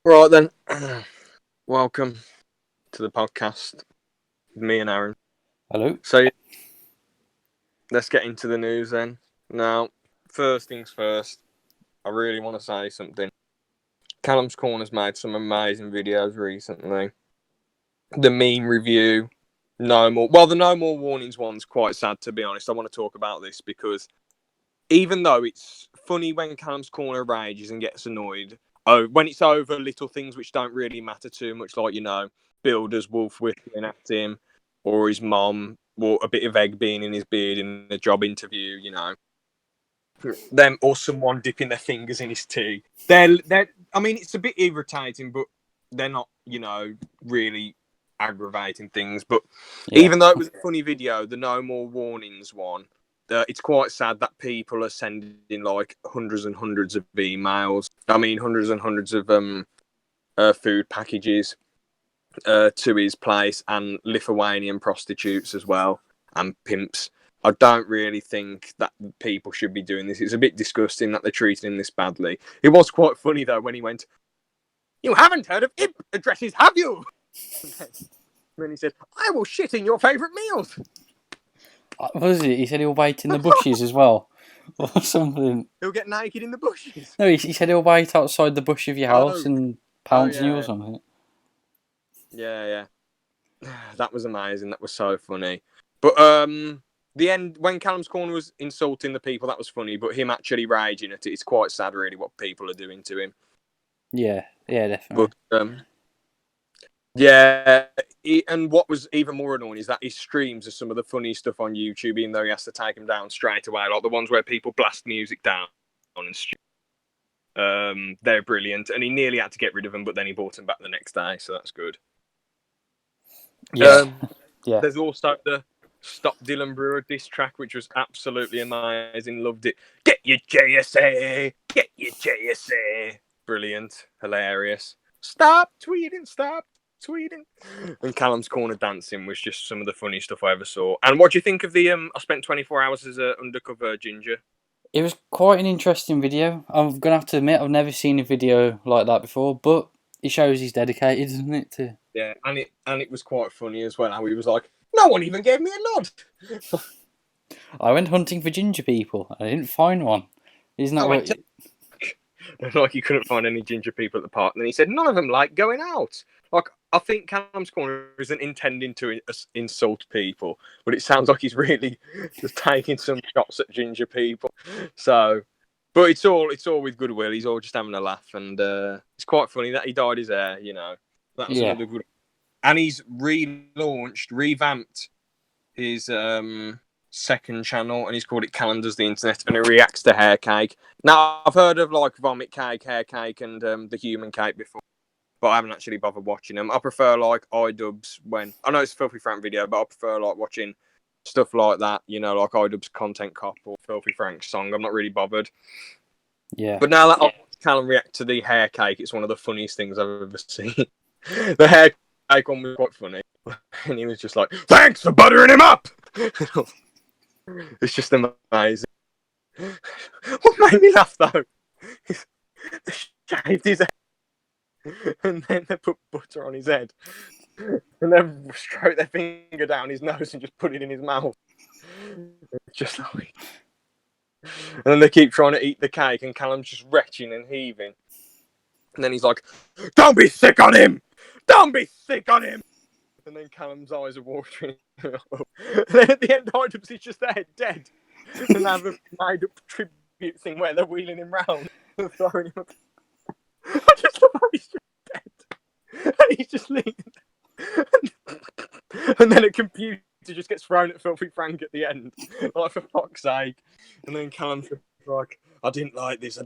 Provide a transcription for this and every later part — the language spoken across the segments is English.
Right then, welcome to the podcast with me and Aaron. Hello. So let's get into the news then. Now, first things first, I really want to say something. Callum's Corner's made some amazing videos recently. The meme review, the No More Warnings one's quite sad, to be honest. I want to talk about this because even though it's funny when Callum's Corner rages and gets annoyed, when it's over little things which don't really matter too much, like, Builder's wolf whistling at him, or his mom, or a bit of egg being in his beard in a job interview, them, or someone dipping their fingers in his tea. They're. I mean, it's a bit irritating, but they're not, really aggravating things. But Yeah. even though it was a funny video, the No More Warnings one, it's quite sad that people are sending like hundreds and hundreds of emails. I mean, hundreds and hundreds of food packages to his place, and Lithuanian prostitutes as well, and pimps. I don't really think that people should be doing this. It's a bit disgusting that they're treating him this badly. It was quite funny though when he went, "You haven't heard of IP addresses, have you?" And then he said, "I will shit in your favourite meals." What was it? He said he'll wait in the bushes as well, or something. He'll get naked in the bushes. No, he said he'll wait outside the bush of your house Oh, and oh pounce on you or yeah, something. yeah. That was amazing. That was so funny. But the end when Callum's Corner was insulting the people, that was funny. But him actually raging at it's quite sad, really, what people are doing to him. Yeah, But definitely. yeah, and what was even more annoying is that his streams are some of the funniest stuff on YouTube, even though he has to take them down straight away, like the ones where people blast music down and they're brilliant. And he nearly had to get rid of them, but then he bought them back the next day, so that's good. Yeah, yeah. There's also the Stop Dylan Brewer diss track, which was absolutely amazing. Loved it. Get your JSA, get your JSA. Brilliant, hilarious. Stop tweeting. And Callum's Corner dancing was just some of the funny stuff I ever saw. And what do you think of the? I spent 24 hours as an undercover ginger. It was quite an interesting video. I'm gonna have to admit I've never seen a video like that before, but it shows he's dedicated, doesn't it? To Yeah, and it was quite funny as well. How he was like, no one even gave me a nod. I went hunting for ginger people. I didn't find one. Isn't I that went what? to like he couldn't find any ginger people at the park. And then he said none of them like going out. Like I think Callum's Corner isn't intending to insult people, but it sounds like he's really just taking some shots at ginger people. So, but it's all with goodwill. He's all just having a laugh, and it's quite funny that he dyed his hair. That's Yeah, another good. And he's revamped his second channel, and he's called it Calendars the Internet, and he reacts to hair cake. Now I've heard of like vomit cake, hair cake, and the human cake before, but I haven't actually bothered watching them. I prefer like iDubbbz when I know it's a Filthy Frank video, but I prefer like watching stuff like that. Like iDubbbz Content Cop or Filthy Frank's song. I'm not really bothered. yeah. But now that I've watched Callum react to the hair cake, it's one of the funniest things I've ever seen. The hair cake one was quite funny, and he was just like, "Thanks for buttering him up." It's just amazing. What made me laugh though? They shaved his head and then they put butter on his head and then stroke their finger down his nose and just put it in his mouth. Just like. And then they keep trying to eat the cake and Callum's just retching and heaving. And then he's like, "Don't be sick on him! Don't be sick on him!" And then Callum's eyes are watering. And then at the end, iDubbbz is just there, dead. And they have a made up tribute thing where they're wheeling him round and throwing him up. I just love how he's just dead. And he's just leaning. And then a computer just gets thrown at Filthy Frank at the end. Like, for fuck's sake. And then Callum's like, I didn't like this.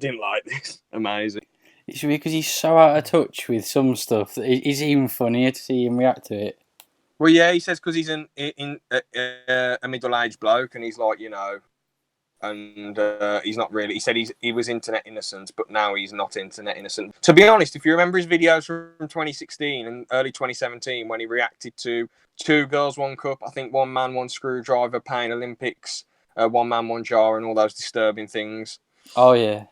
Amazing. It's because he's so out of touch with some stuff that it's even funnier to see him react to it. Well, yeah, he says because he's a middle-aged bloke, and he's like, and he's not really. He said he was internet innocent, but now he's not internet innocent. To be honest, if you remember his videos from 2016 and early 2017 when he reacted to Two Girls, One Cup, I think One Man, One Screwdriver, Pain Olympics, One Man, One Jar, and all those disturbing things. Oh yeah.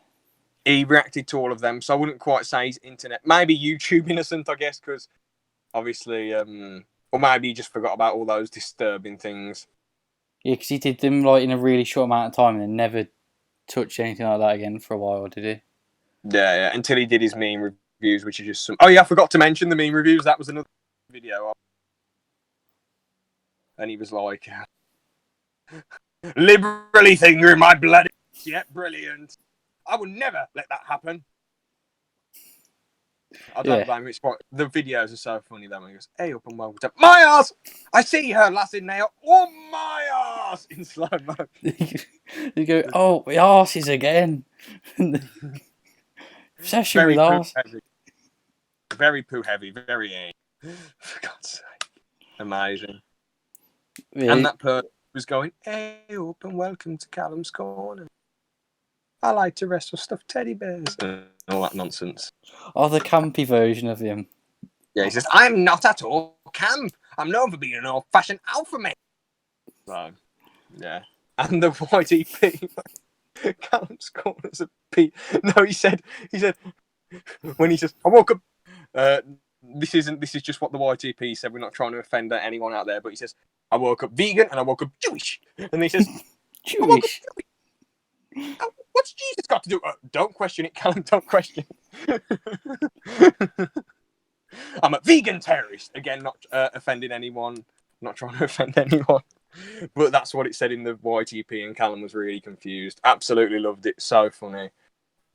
he reacted to all of them, so I wouldn't quite say he's internet. Maybe YouTube innocent, I guess, because obviously, or maybe he just forgot about all those disturbing things. Yeah, because he did them like in a really short amount of time and then never touched anything like that again for a while, did he? Yeah, until he did his meme reviews, which is just some. Oh yeah, I forgot to mention the meme reviews. That was another video, and he was like, "Liberally fingering my bloody yeah, brilliant. I would never let that happen." I don't blame him. It's quite, the videos are so funny though. When he goes, "Hey, up and welcome to my ass. I see her last in nail. Oh my ass!" in slow motion. You go, oh, the arses again. Obsession with arse. Very poo heavy. Very for God's sake, amazing. Yeah. And that person was going, "Hey, up and welcome to Callum's Corner. I like to wrestle stuffed teddy bears." And all that nonsense. Oh, the campy version of him. Yeah, he says, "I'm not at all camp. I'm known for being an old-fashioned alpha male." So, yeah. And the YTP, Callum's Corner's a P. No, he said, when he says, "I woke up," this is just what the YTP said. We're not trying to offend anyone out there, but he says, "I woke up vegan and I woke up Jewish." And he says, Jewish. "I woke up Jewish. What's Jesus got to do?" Don't question it, Callum. Don't question it. I'm a vegan terrorist. Again, not offending anyone. Not trying to offend anyone. But that's what it said in the YTP, and Callum was really confused. Absolutely loved it. So funny.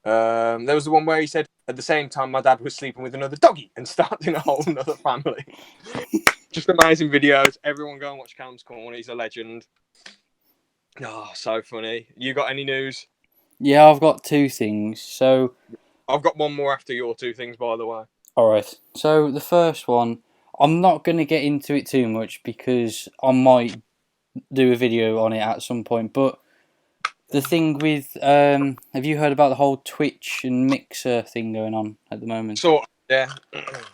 There was the one where he said, "At the same time, my dad was sleeping with another doggy and starting a whole another family." Just amazing videos. Everyone go and watch Callum's Corner. He's a legend. Oh, so funny. You got any news? Yeah, I've got two things. So I've got one more after your two things, by the way. alright. So the first one, I'm not going to get into it too much because I might do a video on it at some point. But the thing with, have you heard about the whole Twitch and Mixer thing going on at the moment? Sort of, yeah.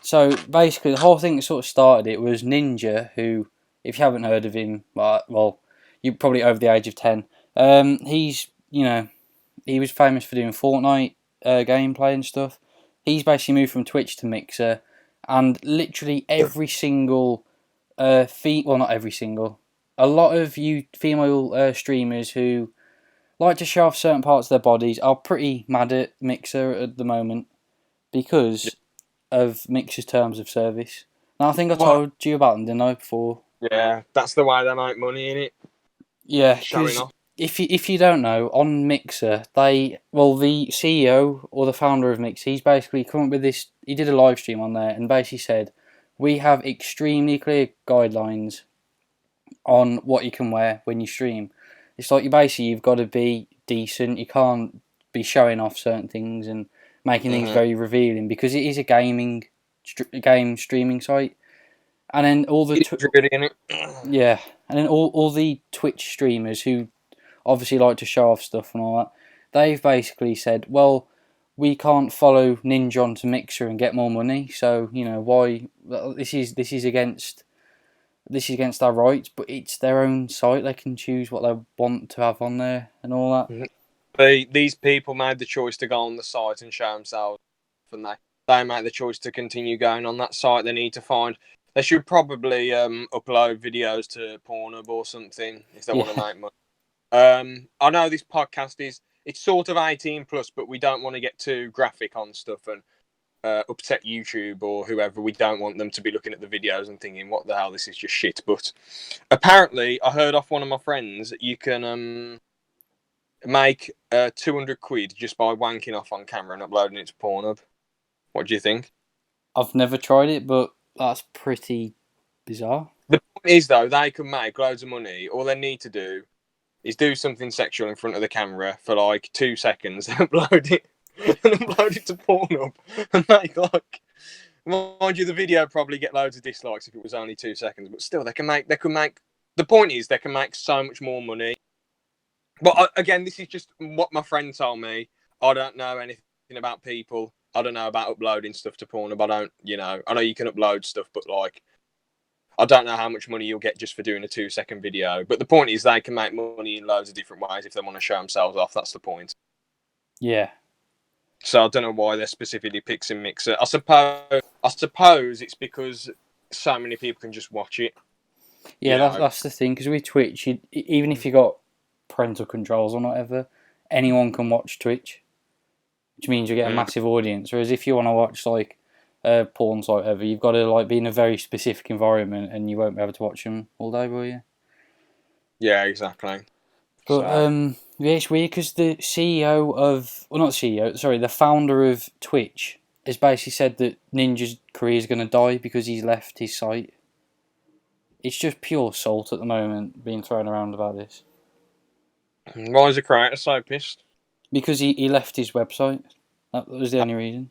So basically, the whole thing that sort of started it was Ninja, who, if you haven't heard of him, well, you're probably over the age of 10. He's, he was famous for doing Fortnite gameplay and stuff. He's basically moved from Twitch to Mixer, and literally every single, well, not every single, a lot of you female streamers who like to show off certain parts of their bodies are pretty mad at Mixer at the moment because of Mixer's terms of service. Now, I think I told you about them, didn't I, before? Yeah, that's the way they make money in it. Yeah, Showing because off. if you don't know, on Mixer, the CEO or the founder of Mixer, he's basically come up with this. He did a live stream on there and basically said, "We have extremely clear guidelines on what you can wear when you stream. It's like you've got to be decent. You can't be showing off certain things and making things very revealing because it is a game streaming site." And then all the yeah, and then all the Twitch streamers who obviously like to show off stuff and all that, they've basically said, well, we can't follow Ninja onto Mixer and get more money, so why? This is against our rights, but it's their own site. They can choose what they want to have on there and all that. These people made the choice to go on the site and show themselves, and they made the choice to continue going on that site. They need to find. They should probably upload videos to Pornhub or something if they want to make money. I know this podcast it's sort of 18 plus, but we don't want to get too graphic on stuff and upset YouTube or whoever. We don't want them to be looking at the videos and thinking, "What the hell? This is just shit." But apparently, I heard off one of my friends you can make 200 quid just by wanking off on camera and uploading it to Pornhub. What do you think? I've never tried it, but that's pretty bizarre. The point is, though, they can make loads of money. All they need to do is do something sexual in front of the camera for like 2 seconds, upload it, and upload it to Pornhub, and make like. Mind you, the video probably get loads of dislikes if it was only 2 seconds, but still, they can make. The point is, they can make so much more money. But again, this is just what my friend told me. I don't know anything about people. I don't know about uploading stuff to Pornhub. I know you can upload stuff, but like, I don't know how much money you'll get just for doing a 2-second video. But the point is, they can make money in loads of different ways if they want to show themselves off. That's the point. Yeah. So I don't know why they're specifically picking Mixer. I suppose it's because so many people can just watch it. Yeah, that's the thing. Because with Twitch, even if you got parental controls or whatever, anyone can watch Twitch, which means you get a massive audience. Whereas if you want to watch like a porn site, whatever, you've got to like be in a very specific environment, and you won't be able to watch them all day, will you? Yeah, exactly. But So. yeah, it's weird because the CEO of, well, not CEO, sorry, the founder of Twitch has basically said that Ninja's career is going to die because he's left his site. It's just pure salt at the moment being thrown around about this. Why is the creator so pissed? Because he left his website. That was the only reason.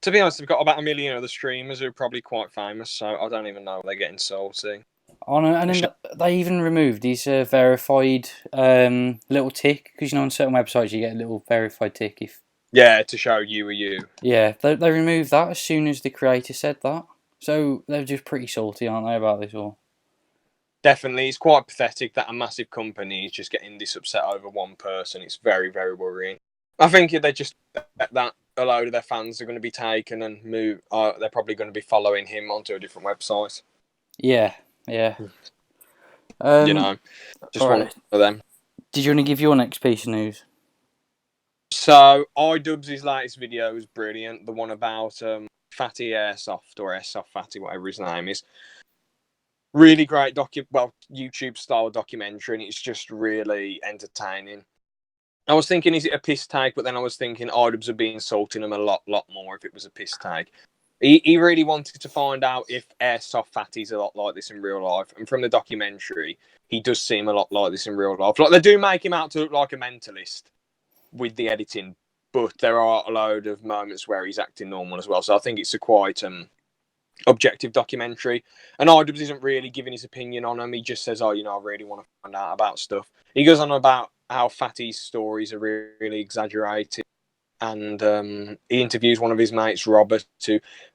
To be honest, they've got about 1 million other streamers who are probably quite famous, so I don't even know what they're getting salty. Oh no, and then they even removed his verified little tick, because you know on certain websites you get a little verified tick if. Yeah, to show you are you. Yeah, they removed that as soon as the creator said that. So they're just pretty salty, aren't they, about this all? Definitely, it's quite pathetic that a massive company is just getting this upset over one person. It's very, very worrying. I think if they just that a load of their fans are going to be taken and move, they're probably going to be following him onto a different website. Yeah, yeah. Just one for them. Did you want to give your next piece of news? So, iDubbbz' latest video was brilliant. The one about Fatty Airsoft, or Airsoft Fatty, whatever his name is. Really great YouTube style documentary, and it's just really entertaining. I was thinking, is it a piss take? But then I was thinking, iDubbbz would be insulting him a lot more if it was a piss take. He really wanted to find out if Airsoft Fatty's a lot like this in real life, and from the documentary, he does seem a lot like this in real life. Like, they do make him out to look like a mentalist with the editing, but there are a load of moments where he's acting normal as well. So I think it's a quite objective documentary. And iDubbbz isn't really giving his opinion on him. He just says, I really want to find out about stuff. He goes on about how Fatty's stories are really exaggerated. And he interviews one of his mates, Robert,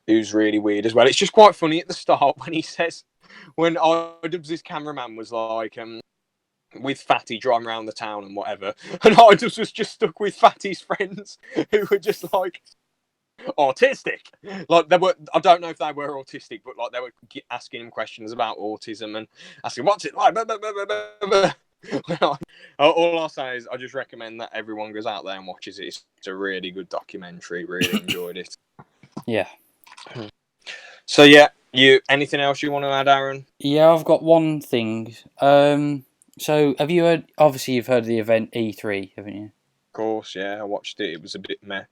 who's really weird as well. It's just quite funny at the start when he says, when iDubbbz' cameraman was like, with Fatty driving around the town and whatever, and iDubbbz was just stuck with Fatty's friends who were just like autistic. Like, I don't know if they were autistic, but like they were asking him questions about autism and asking what's it like. All I'll say is I just recommend that everyone goes out there and watches it. It's a really good documentary. Really enjoyed it. Yeah. So yeah, anything else you want to add, Aaron? Yeah, I've got one thing. So have you heard? Obviously, you've heard of the event E3, haven't you? Of course, yeah. I watched it. It was a bit meh.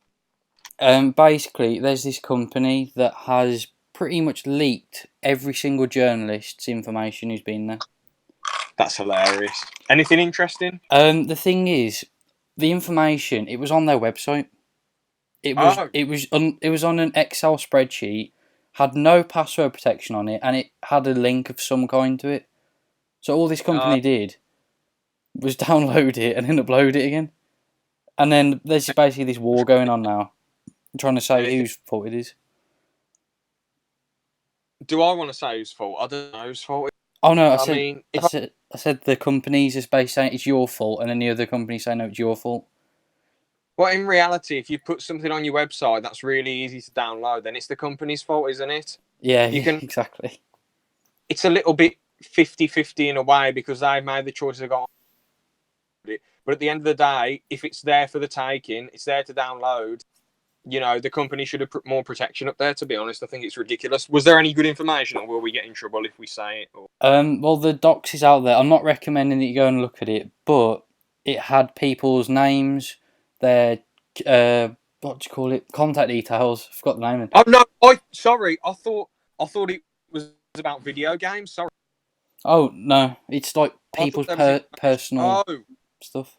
Basically, there's this company that has pretty much leaked every single journalist's information who's been there. That's hilarious. Anything interesting? The thing is, the information, it was on their website. It was on an Excel spreadsheet, had no password protection on it, and it had a link of some kind to it. So all this company did was download it and then upload it again. And then there's basically this war going on now, trying to say whose fault it is. Do I want to say whose fault? I don't know whose fault. Oh no, I said the companies is basically saying it's your fault, and then the other company saying no, it's your fault. Well, in reality, if you put something on your website that's really easy to download, then it's the company's fault, isn't it? Yeah, exactly. It's a little bit 50-50 in a way because they made the choice to go on it. But at the end of the day, if it's there for the taking, it's there to download. The company should have put more protection up there, to be honest. I think it's ridiculous. Was there any good information, or will we get in trouble if we say it? Or... Well, the docs is out there. I'm not recommending that you go and look at it, but it had people's names, their, what do you call it, contact details. I forgot the name of it. Oh, no, sorry. I thought it was about video games. Sorry. Oh, no. It's like people's personal stuff.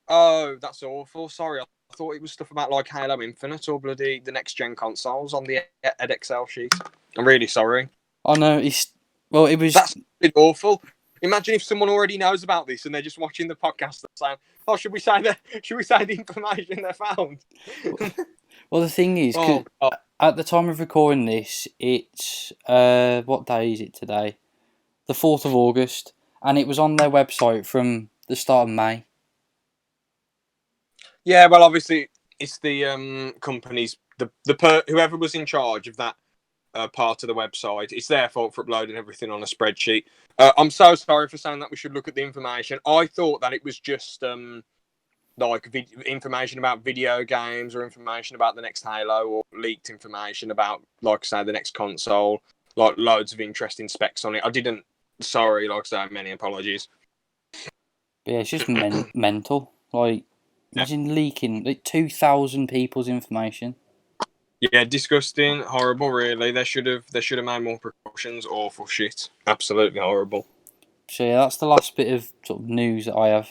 Oh, that's awful. Sorry. I thought it was stuff about like Halo Infinite or bloody the next gen consoles on the Excel sheet. I'm really sorry. Oh no, it was. That's awful. Imagine if someone already knows about this and they're just watching the podcast and saying, "Oh, should we say the information they found?" Well, the thing is, at the time of recording this, it's what day is it today? The 4th of August, and it was on their website from the start of May. Yeah, well, obviously, it's the company's whoever was in charge of that part of the website. It's their fault for uploading everything on a spreadsheet. I'm so sorry for saying that we should look at the information. I thought that it was just information about video games or information about the next Halo or leaked information about, like I say, the next console. Like loads of interesting specs on it. I didn't. Sorry, like I say, many apologies. Yeah, it's just mental. Like, imagine leaking like 2,000 people's information. Yeah, disgusting, horrible. Really, they should have made more precautions. Awful shit. Absolutely horrible. So yeah, that's the last bit of sort of news that I have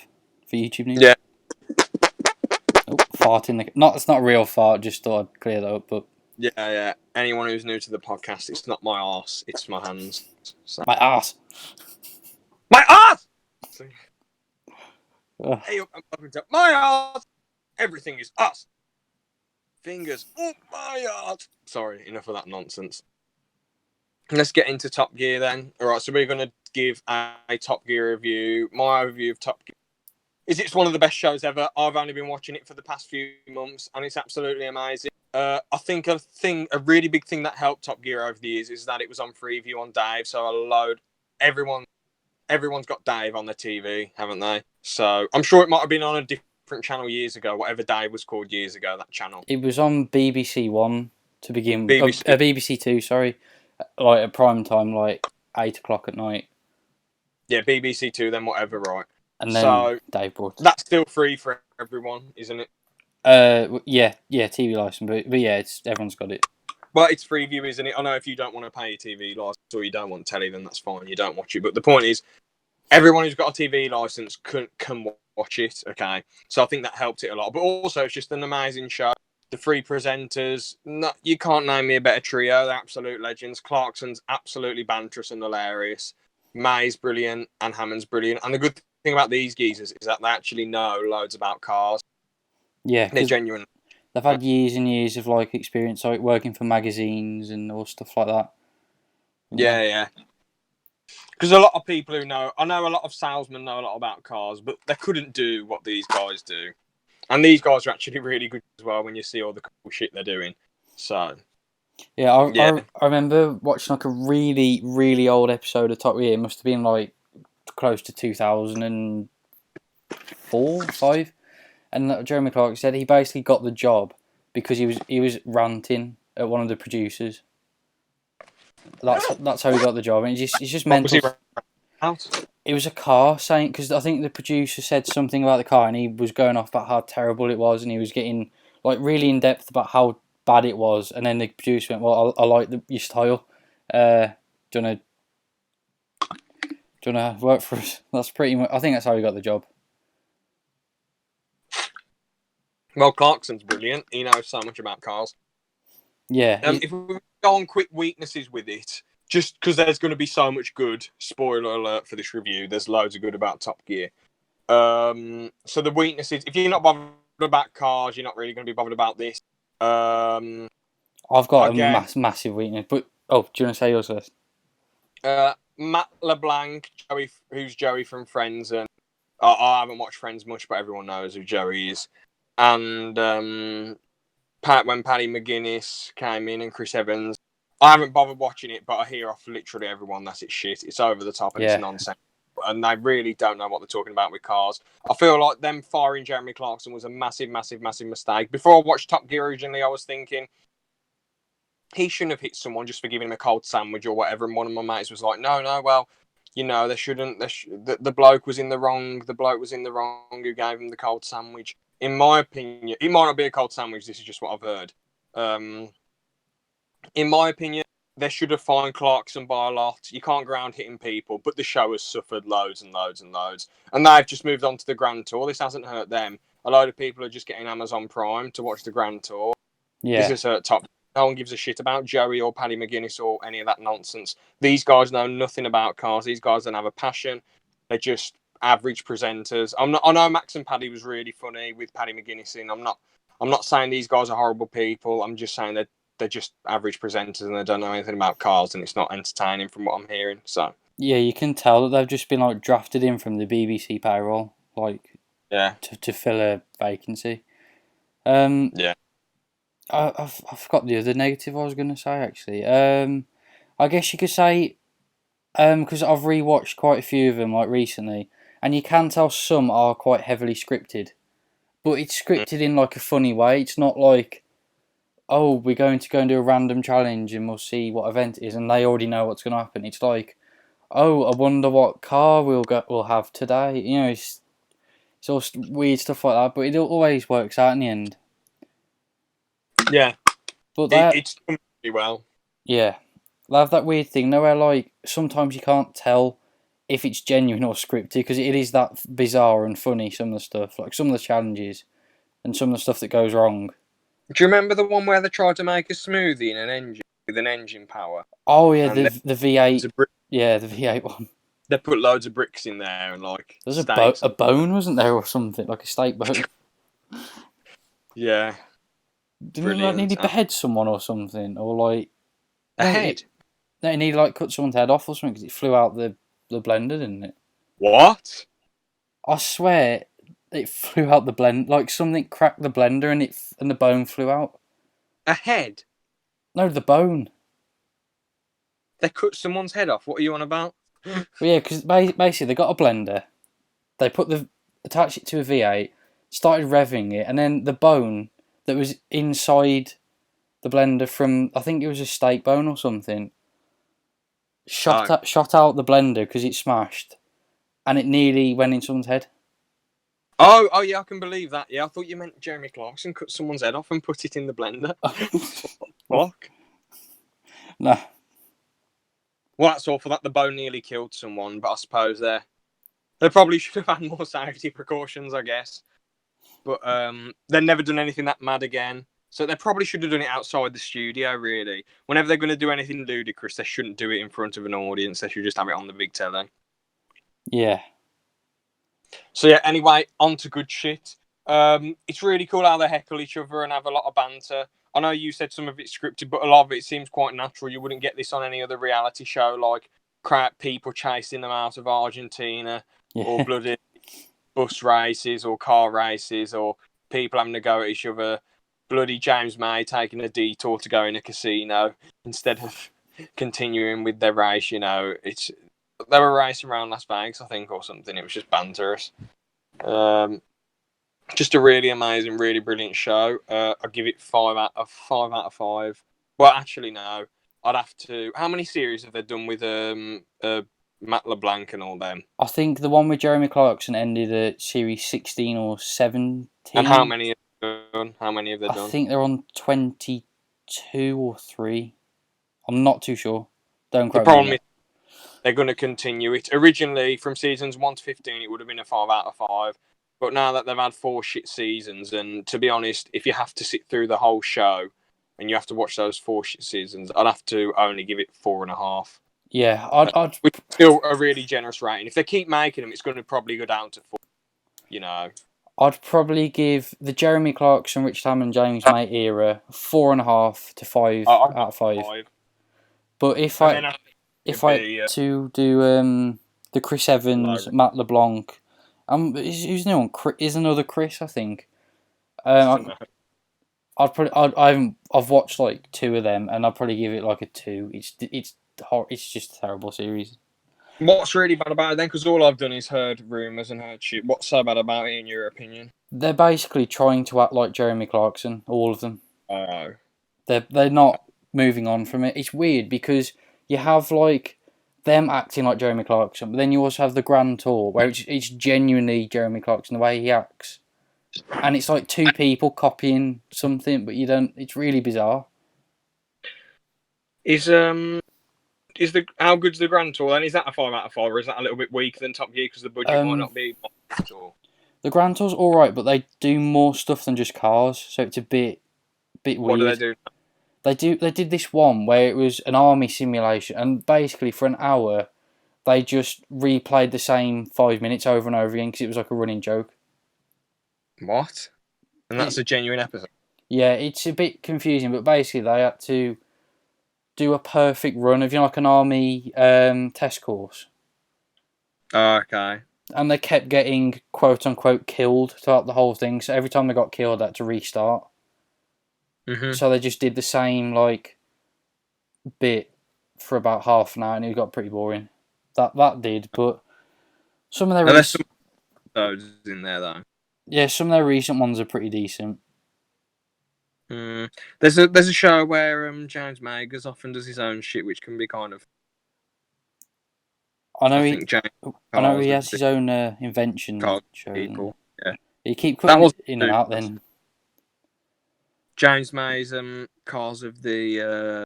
for YouTube news. Yeah. Oh, fart in the. Not, it's not a real fart. Just thought I'd clear that up. But Yeah. Anyone who's new to the podcast, it's not my arse, it's my hands. So. my ass. My arse. Ugh. Hey, I'm talking to my arse. Everything is us. Fingers up my arse. Sorry, enough of that nonsense. Let's get into Top Gear then. All right, so we're going to give a Top Gear review. My overview of Top Gear is it's one of the best shows ever. I've only been watching it for the past few months, and it's absolutely amazing. I think a really big thing that helped Top Gear over the years is that it was on Freeview on Dave, so everyone's got Dave on their TV, haven't they? So I'm sure it might have been on a different channel years ago, whatever Dave was called years ago, that channel. It was on BBC One to begin with. BBC. BBC Two, sorry. Like at prime time, like 8 o'clock at night. Yeah, BBC Two, then whatever, right? And then so Dave brought it. That's still free for everyone, isn't it? Yeah, TV license, but yeah, everyone's got it. Well, it's Freeview, isn't it? I know if you don't want to pay your TV license or you don't want telly, then that's fine. You don't watch it. But the point is, everyone who's got a TV license can watch it. Okay, so I think that helped it a lot. But also, it's just an amazing show. The three presenters, you can't name me a better trio. They're absolute legends. Clarkson's absolutely banterous and hilarious. May's brilliant and Hammond's brilliant. And the good thing about these geezers is that they actually know loads about cars. Yeah, they're genuine. They've had years and years of like experience, like working for magazines and all stuff like that. Yeah. Because a lot of people I know a lot of salesmen know a lot about cars, but they couldn't do what these guys do. And these guys are actually really good as well when you see all the cool shit they're doing. So, I remember watching like a really, really old episode of Top Gear. It must have been like close to 2004, 5. And Jeremy Clark said he basically got the job because he was ranting at one of the producers. That's how he got the job, and it's just mental. It was a car saying, because I think the producer said something about the car, and he was going off about how terrible it was, and he was getting like really in depth about how bad it was, and then the producer went, "Well, I like your style. Do you wanna work for us?" That's pretty much. I think that's how he got the job. Well, Clarkson's brilliant. He knows so much about cars. Yeah. If we go on quick weaknesses with it, just because there's going to be so much good, spoiler alert for this review, there's loads of good about Top Gear. So the weaknesses, if you're not bothered about cars, you're not really going to be bothered about this. I've got a massive weakness, but do you want to say yours first? Matt LeBlanc, who's Joey from Friends, and I haven't watched Friends much, but everyone knows who Joey is. And when Paddy McGuinness came in and Chris Evans, I haven't bothered watching it, but I hear off literally everyone that it's shit. It's over the top and it's nonsense. And they really don't know what they're talking about with cars. I feel like them firing Jeremy Clarkson was a massive, massive, massive mistake. Before I watched Top Gear originally, I was thinking he shouldn't have hit someone just for giving him a cold sandwich or whatever. And one of my mates was like, no, well, you know, they shouldn't. The bloke was in the wrong. The bloke was in the wrong who gave him the cold sandwich. In my opinion, it might not be a cold sandwich. This is just what I've heard. In my opinion, they should have fined Clarkson by a lot. You can't ground hitting people, but the show has suffered loads and loads and loads. And they've just moved on to the Grand Tour. This hasn't hurt them. A load of people are just getting Amazon Prime to watch the Grand Tour. Yeah. This has hurt Top. No one gives a shit about Joey or Paddy McGuinness or any of that nonsense. These guys know nothing about cars. These guys don't have a passion. They're just average presenters. I know Max and Paddy was really funny with Paddy McGuinness in. I'm not saying these guys are horrible people. I'm just saying that they're just average presenters and they don't know anything about cars, and it's not entertaining from what I'm hearing. So yeah, you can tell that they've just been like drafted in from the BBC payroll, like yeah, to fill a vacancy. Yeah. I forgot the other negative I was going to say actually. I guess you could say because I've rewatched quite a few of them like recently, and you can tell some are quite heavily scripted, but it's scripted in like a funny way. It's not like, oh, we're going to go and do a random challenge and we'll see what event it is, and they already know what's going to happen. It's like, oh, I wonder what car we'll have today. You know, it's all weird stuff like that, but it always works out in the end. Yeah. But that, It's done pretty well. yeah, they have that weird thing. Where like sometimes you can't tell if it's genuine or scripted because it is that bizarre and funny. Some of the stuff, like some of the challenges and some of the stuff that goes wrong. Do you remember the one where they tried to make a smoothie in an engine with an engine power? Oh yeah, And the V8. they, Yeah, the V8 one. they put loads of bricks in there and like There's steaks. a bone, wasn't there, or something like a steak bone? Yeah. Didn't he like nearly behead someone or something, or like a head? No, he nearly like cut someone's head off or something because it flew out the blender, didn't it? What? I swear it flew out the blend. Like something cracked the blender and the bone flew out. A head? No, the bone. They cut someone's head off. What are you on about? Well, yeah, because basically they got a blender, they attached it to a V8, started revving it, and then the bone that was inside the blender from, I think it was a steak bone or something, shot out the blender because it smashed, and it nearly went in someone's head. Oh yeah, I can believe that. Yeah, I thought you meant Jeremy Clarkson cut someone's head off and put it in the blender. Fuck. No. Well, that's awful that the bone nearly killed someone, but I suppose they probably should have had more safety precautions, I guess. But they've never done anything that mad again. So they probably should have done it outside the studio, really. Whenever they're going to do anything ludicrous, they shouldn't do it in front of an audience. They should just have it on the big telly. Yeah. So yeah, anyway, on to good shit. It's really cool how they heckle each other and have a lot of banter. I know you said some of it's scripted, but a lot of it seems quite natural. You wouldn't get this on any other reality show, like people chasing them out of Argentina, or bloody bus races, or car races, or people having to go at each other. Bloody James May taking a detour to go in a casino instead of continuing with their race. You know, they were racing around Las Vegas, I think, or something. It was just banterous. Just a really amazing, really brilliant show. I give it 5 out of 5. Well, actually, no. I'd have to. How many series have they done with Matt LeBlanc and all them? I think the one with Jeremy Clarkson ended at series 16 or 17. And how many have they done? I think they're on 22 or 3. I'm not too sure. Don't quote me. The problem is they're going to continue it. Originally, from seasons 1 to 15, it would have been a 5 out of 5. But now that they've had 4 shit seasons, and to be honest, if you have to sit through the whole show and you have to watch those 4 shit seasons, I'd have to only give it 4.5. Yeah, I'd which is still a really generous rating. If they keep making them, it's going to probably go down to 4. You know, I'd probably give the Jeremy Clarkson, Rich Tam, and James May era 4.5 to 5 out of 5. But if I had to do the Chris Evans, Matt LeBlanc, who's new one? Is another Chris, I think. I've watched like 2 of them, and I'd probably give it like a 2. It's just a terrible series. What's really bad about it then? Because all I've done is heard rumours and heard shit. What's so bad about it, in your opinion? They're basically trying to act like Jeremy Clarkson, all of them. Oh. They're not moving on from it. It's weird because you have like them acting like Jeremy Clarkson, but then you also have the Grand Tour where it's genuinely Jeremy Clarkson the way he acts, and it's like 2 people copying something, but you don't. It's really bizarre. How good's the Grand Tour then? Is that a 5 out of 5, or is that a little bit weaker than Top Gear because the budget might not be at all? The Grand Tour's all right, but they do more stuff than just cars, so it's a bit weird. What do they do? They did this one where it was an army simulation, and basically for an hour, they just replayed the same 5 minutes over and over again because it was like a running joke. What? And that's a genuine episode? Yeah, it's a bit confusing, but basically they had to do a perfect run of, like an army test course. Oh, okay. And they kept getting quote unquote killed throughout the whole thing. So every time they got killed, they had to restart. Mm-hmm. So they just did the same like bit for about half an hour, and it got pretty boring. That did, but some of their Now, there's some episodes in there though. some of their recent ones are pretty decent. There's a show where James Magers often does his own shit, which can be kind of. I think James I know Cars he of has his own invention Cars show. people. Yeah, He keep that cutting was it in and out. Then James May's Cars of the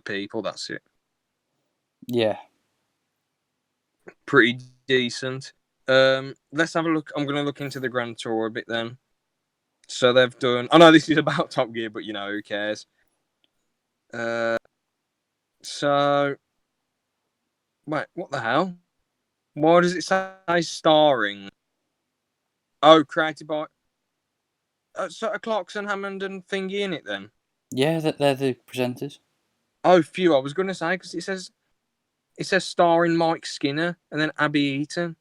People. That's it. yeah, Pretty decent. Let's have a look. I'm going to look into the Grand Tour a bit then. So they've done. I know this is about Top Gear, but who cares? So wait, what the hell? Why does it say starring? Oh, created by so Clarkson, Hammond, and Thingy in it then. yeah, they're the presenters. Oh, phew! I was going to say because it says starring Mike Skinner and then Abby Eaton.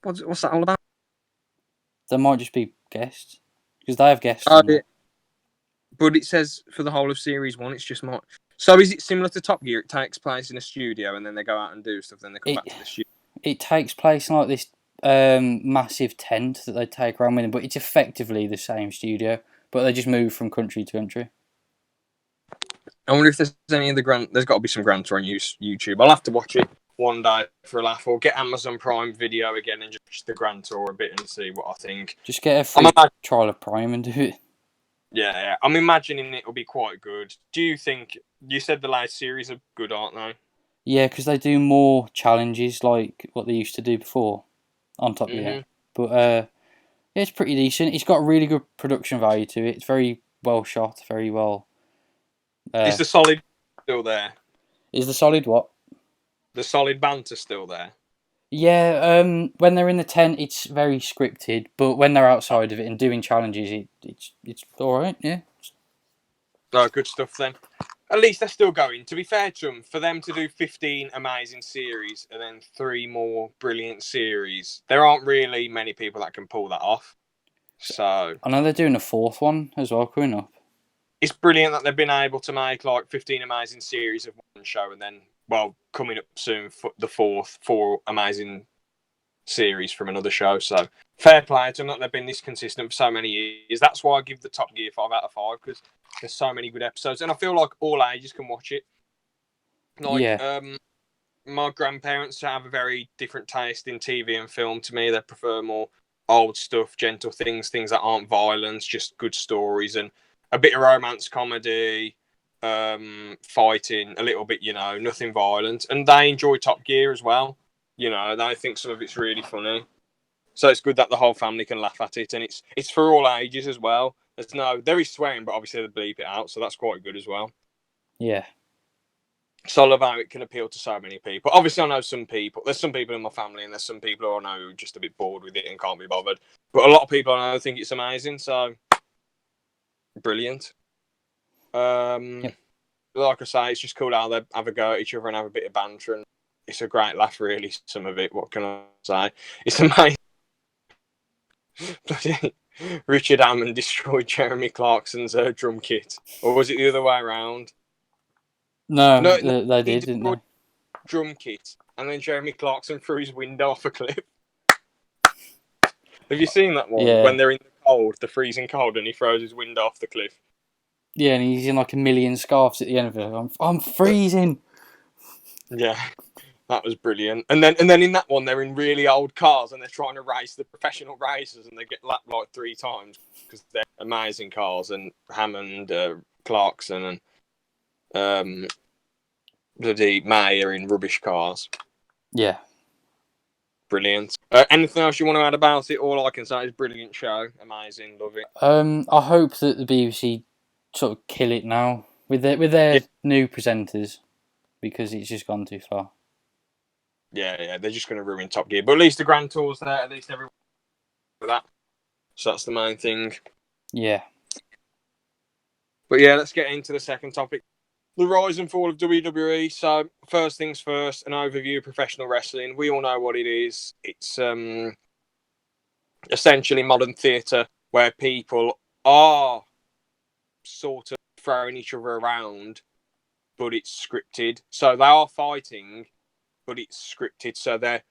What's that all about? They might just be guests because they have guests Oh, on there. but it says for the whole of Series 1, it's just Mike. So is it similar to Top Gear? It takes place in a studio and then they go out and do stuff, then they come back to the studio. It takes place in like this massive tent that they take around with them, but it's effectively the same studio, but they just move from country to country. I wonder if there's any of the There's got to be some Grand Tour on YouTube. I'll have to watch it one day for a laugh, or get Amazon Prime Video again and just watch the Grand Tour a bit and see what I think. Just get a free trial of Prime and do it. Yeah, I'm imagining it'll be quite good. Do you think? You said the last series are good, aren't they? Yeah, because they do more challenges like what they used to do before on Top Gear. But yeah, it's pretty decent. It's got really good production value to it. It's very well shot, very well. Is the solid still there? Is the solid what? The solid banter still there? Yeah, when they're in the tent, it's very scripted, but when they're outside of it and doing challenges, it's all right. Yeah. No, good stuff then. At least they're still going. To be fair to them, for them to do 15 amazing series and then 3 more brilliant series, there aren't really many people that can pull that off. So I know they're doing a 4th one as well coming up. It's brilliant that they've been able to make like 15 amazing series of one show, and then, well, coming up soon, the 4 amazing series from another show. So fair play to them that they've been this consistent for so many years. That's why I give the Top Gear 5 out of 5, because there's so many good episodes, and I feel like all ages can watch it. My grandparents have a very different taste in TV and film to me. They prefer more old stuff, gentle things that aren't violence, just good stories and a bit of romance comedy, fighting, a little bit, nothing violent. And they enjoy Top Gear as well. They think some of it's really funny. So it's good that the whole family can laugh at it, and it's for all ages as well. There is swearing, but obviously they bleep it out, so that's quite good as well. Yeah. So I love how it can appeal to so many people. Obviously, I know there's some people in my family, and there's some people who I know who are just a bit bored with it and can't be bothered. But a lot of people I know think it's amazing, so brilliant. Like I say, it's just cool how they have a go at each other and have a bit of banter, and it's a great laugh, really, some of it. What can I say? It's amazing. Bloody Richard Hammond destroyed Jeremy Clarkson's drum kit. Or was it the other way around? No, they did, didn't they? Drum kit, and then Jeremy Clarkson threw his window off a cliff. Have you seen that one? Yeah. When they're in the freezing cold, and he throws his window off the cliff. Yeah, and he's in like a million scarves at the end of it. I'm freezing. Yeah, that was brilliant. And then in that one, they're in really old cars, and they're trying to race the professional racers, and they get lapped like 3 times because they're amazing cars. And Hammond, Clarkson, and bloody May are in rubbish cars. Yeah. Brilliant. Anything else you want to add about it? All I can say is brilliant show. Amazing. Love it. I hope that the BBC sort of kill it now with their new presenters, because it's just gone too far. Yeah, they're just going to ruin Top Gear. But at least the Grand Tour's there. At least everyone for that. So that's the main thing. Yeah. But yeah, let's get into the second topic. the rise and fall of WWE. So, first things first, an overview of professional wrestling. We all know what it is. It's essentially modern theatre where people are sort of throwing each other around, but it's scripted. So they are fighting, but it's scripted. So they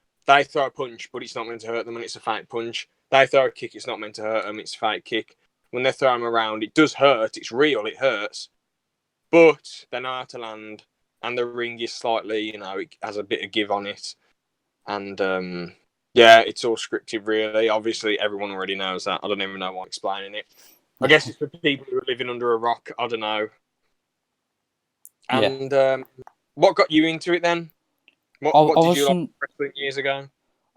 throw a punch, but it's not meant to hurt them, and it's a fake punch. They throw a kick, it's not meant to hurt them, it's a fake kick. When they throw them around, it does hurt. It's real, it hurts, but they know how to land, and the ring is slightly, it has a bit of give on it, and yeah, it's all scripted, really. Obviously, everyone already knows that. I don't even know why I'm explaining it. I guess it's for people who are living under a rock. I don't know. And what got you into it then? What did you like wrestling years ago?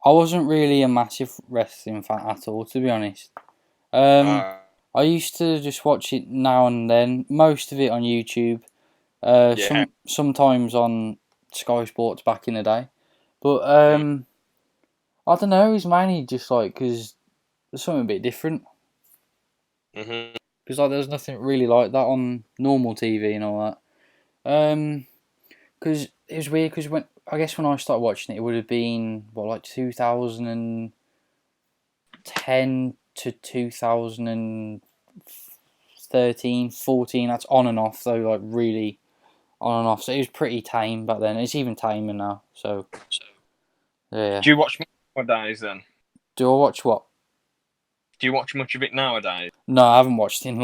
I wasn't really a massive wrestling fan at all, to be honest. I used to just watch it now and then, most of it on YouTube. Sometimes on Sky Sports back in the day. But I don't know, it's mainly just like because there's something a bit different. Because there's nothing really like that on normal TV and all that. Because it was weird, because when I started watching it, it would have been, 2010 to 2013, 14, that's on and off, though, like really on and off. So it was pretty tame back then. It's even tamer now, so yeah. Do you watch nowadays then? Do I watch what? Do you watch much of it nowadays? No, I haven't watched in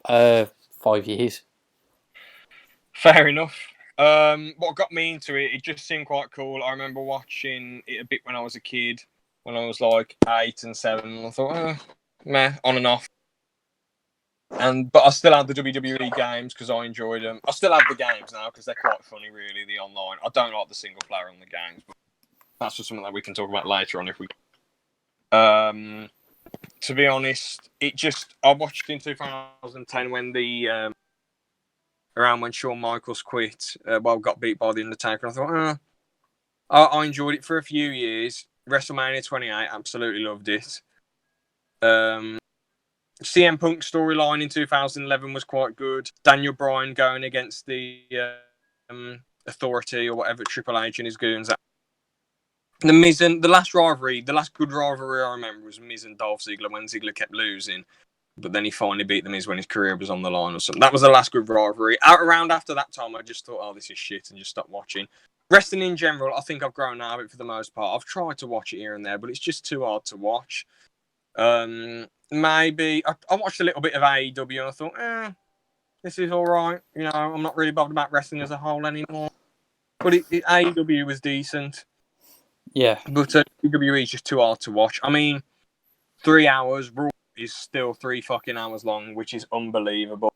5 years. Fair enough. What got me into it just seemed quite cool. I remember watching it a bit when I was a kid, when I was like 8 and 7, and I thought, meh, on and off. But I still had the WWE games because I enjoyed them. I still have the games now because they're quite funny, really, the online. I don't like the single player on the games, but that's just something that we can talk about later on if we. To be honest, I watched it in 2010 when around when Shawn Michaels quit, got beat by The Undertaker. I thought, I enjoyed it for a few years. WrestleMania 28, absolutely loved it. CM Punk's storyline in 2011 was quite good. Daniel Bryan going against the Authority or whatever, Triple H and his goons. The Miz and the last good rivalry I remember was Miz and Dolph Ziggler when Ziggler kept losing. But then he finally beat the Miz when his career was on the line or something. That was the last good rivalry. Around after that time, I just thought, this is shit, and just stopped watching. Wrestling in general, I think I've grown out of it for the most part. I've tried to watch it here and there, but it's just too hard to watch. Maybe I watched a little bit of AEW and I thought, this is all right. I'm not really bothered about wrestling as a whole anymore. But AEW was decent. Yeah. But WWE is just too hard to watch. I mean, 3 hours, Raw is still 3 fucking hours long, which is unbelievable.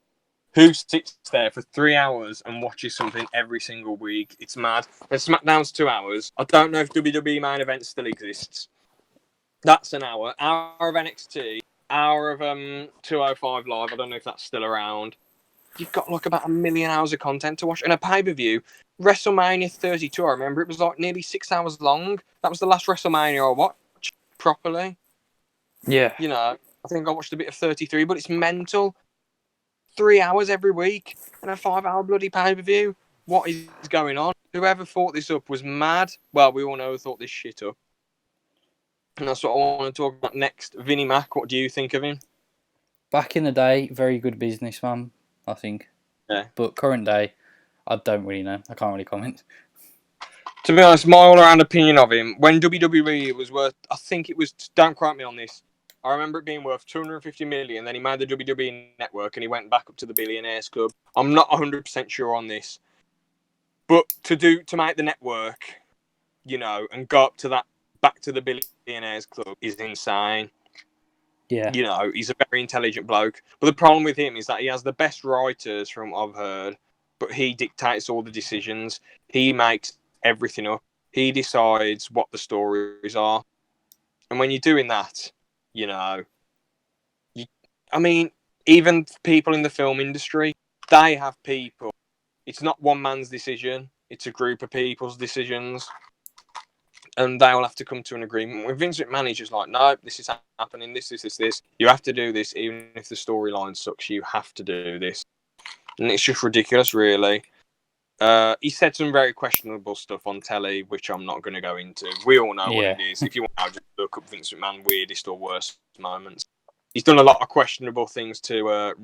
Who sits there for 3 hours and watches something every single week? It's mad. And SmackDown's 2 hours. I don't know if WWE main event still exists. That's an hour. Hour of NXT. Hour of 205 Live. I don't know if that's still around. You've got about 1 million hours of content to watch. And a pay-per-view, WrestleMania 32, I remember, it was nearly 6 hours long. That was the last WrestleMania I watched properly. Yeah. I think I watched a bit of 33, but it's mental. 3 hours every week and a 5-hour bloody pay-per-view. What is going on? Whoever thought this up was mad. Well, we all know who thought this shit up. And that's what I want to talk about next. Vinnie Mac, what do you think of him? Back in the day, very good businessman, I think. Yeah. But current day, I don't really know. I can't really comment. To be honest, my all-around opinion of him, when WWE was worth, I think it was, don't quote me on this, I remember it being worth 250 million, then he made the WWE network and he went back up to the Billionaires Club. I'm not 100% sure on this. But to make the network, and go up to that, back to the Billionaires Club is insane. Yeah. He's a very intelligent bloke. But the problem with him is that he has the best writers from what I've heard, but he dictates all the decisions. He makes everything up. He decides what the stories are. And when you're doing that, even people in the film industry, they have people. It's not one man's decision. It's a group of people's decisions. And they all have to come to an agreement. When Vince McMahon is just like, no, this is happening, this. You have to do this, even if the storyline sucks, you have to do this. and it's just ridiculous, really. He said some very questionable stuff on telly, which I'm not going to go into. We all know what it is. If you want to just look up Vince McMahon weirdest or worst moments. He's done a lot of questionable things to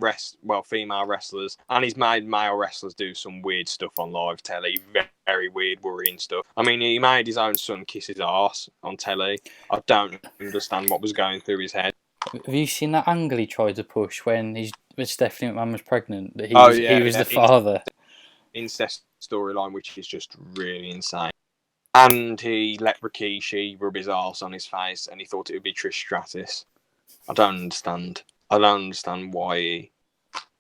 female wrestlers, and he's made male wrestlers do some weird stuff on live telly, very weird, worrying stuff. I mean, he made his own son kiss his arse on telly. I don't understand what was going through his head. Have you seen that angle he tried to push when Stephanie McMahon was pregnant? That he was the father. Incest storyline, which is just really insane. And he let Rikishi rub his arse on his face, and he thought it would be Trish Stratus. I don't understand why he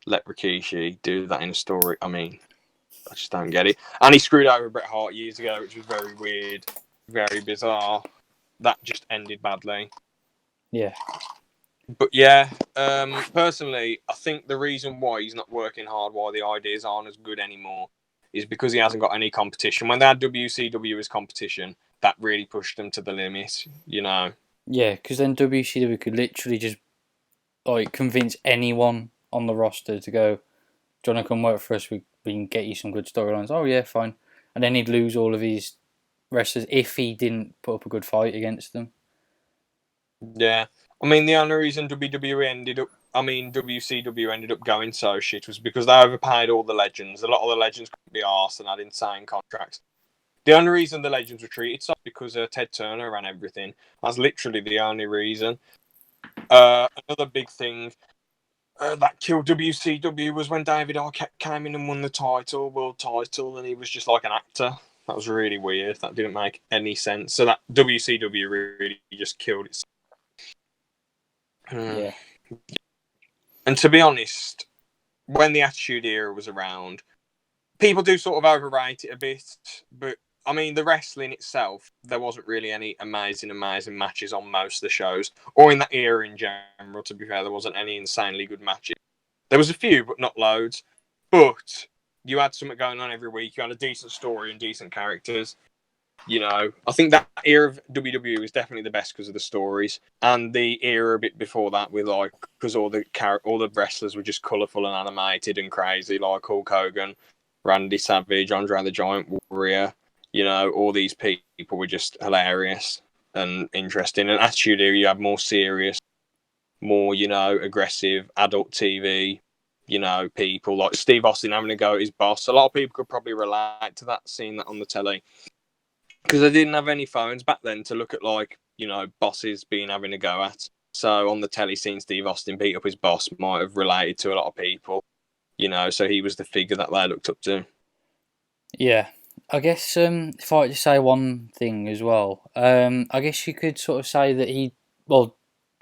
let Rikishi do that in a story. I mean, I just don't get it. And he screwed over Bret Hart years ago, which was very weird, very bizarre. That just ended badly. Yeah. But yeah, personally, I think the reason why he's not working hard, why the ideas aren't as good anymore, is because he hasn't got any competition. When they had WCW as competition, that really pushed them to the limit, you know. Yeah, because then WCW could literally just convince anyone on the roster to go, "Do you want to come work for us? We can get you some good storylines." Oh yeah, fine. And then he'd lose all of his wrestlers if he didn't put up a good fight against them. Yeah, I mean the only reason WCW ended up going so shit was because they overpaid all the legends. A lot of the legends couldn't be arsed and had insane contracts. The only reason the legends were treated so because Ted Turner ran everything. That's literally the only reason. Another big thing that killed WCW was when David Arquette came in and won the world title, and he was just like an actor. That was really weird. That didn't make any sense. So that WCW really just killed it. Yeah. And to be honest, when the Attitude Era was around, people do sort of overrate it a bit, but I mean, the wrestling itself, there wasn't really any amazing matches on most of the shows, or in that era in general, to be fair, there wasn't any insanely good matches. There was a few, but not loads. But you had something going on every week. You had a decent story and decent characters. You know, I think that era of WWE was definitely the best because of the stories, and the era a bit before that, with because all the wrestlers were just colourful and animated and crazy, like Hulk Hogan, Randy Savage, Andre the Giant Warrior. You know, all these people were just hilarious and interesting. And Attitude Era, you had more serious, more aggressive adult TV. People like Steve Austin having a go at his boss. A lot of people could probably relate to that, seeing that on the telly. Because they didn't have any phones back then to look at, bosses being having a go at. So on the telly, seeing Steve Austin beat up his boss might have related to a lot of people, so he was the figure that they looked up to. Yeah. I guess if I had to say one thing as well, I guess you could sort of say that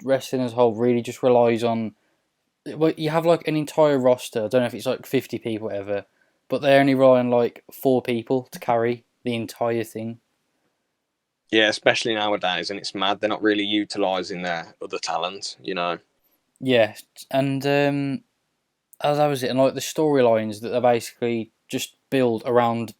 wrestling as a whole really just relies on, you have an entire roster, I don't know if it's 50 people, whatever, but they only rely on 4 people to carry the entire thing. Yeah, especially nowadays, and it's mad. They're not really utilising their other talent, Yeah, and as I was saying, the storylines that they basically just build around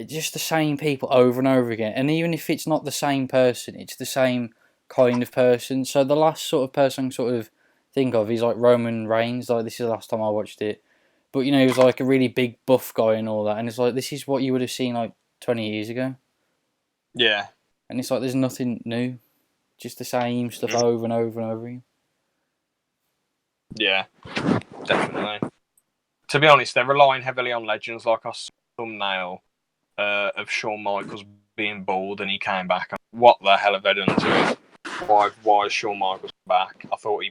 just the same people over and over again. And even if it's not the same person, it's the same kind of person. So the last sort of person I sort of think of is Roman Reigns. This is the last time I watched it. But he was a really big buff guy and all that. And it's this is what you would have seen 20 years ago. Yeah. And it's there's nothing new. Just the same stuff over and over and over again. Yeah, definitely. To be honest, they're relying heavily on legends, like our thumbnail of Shawn Michaels being bald and he came back. What the hell have they done to him? Why is Shawn Michaels back? I thought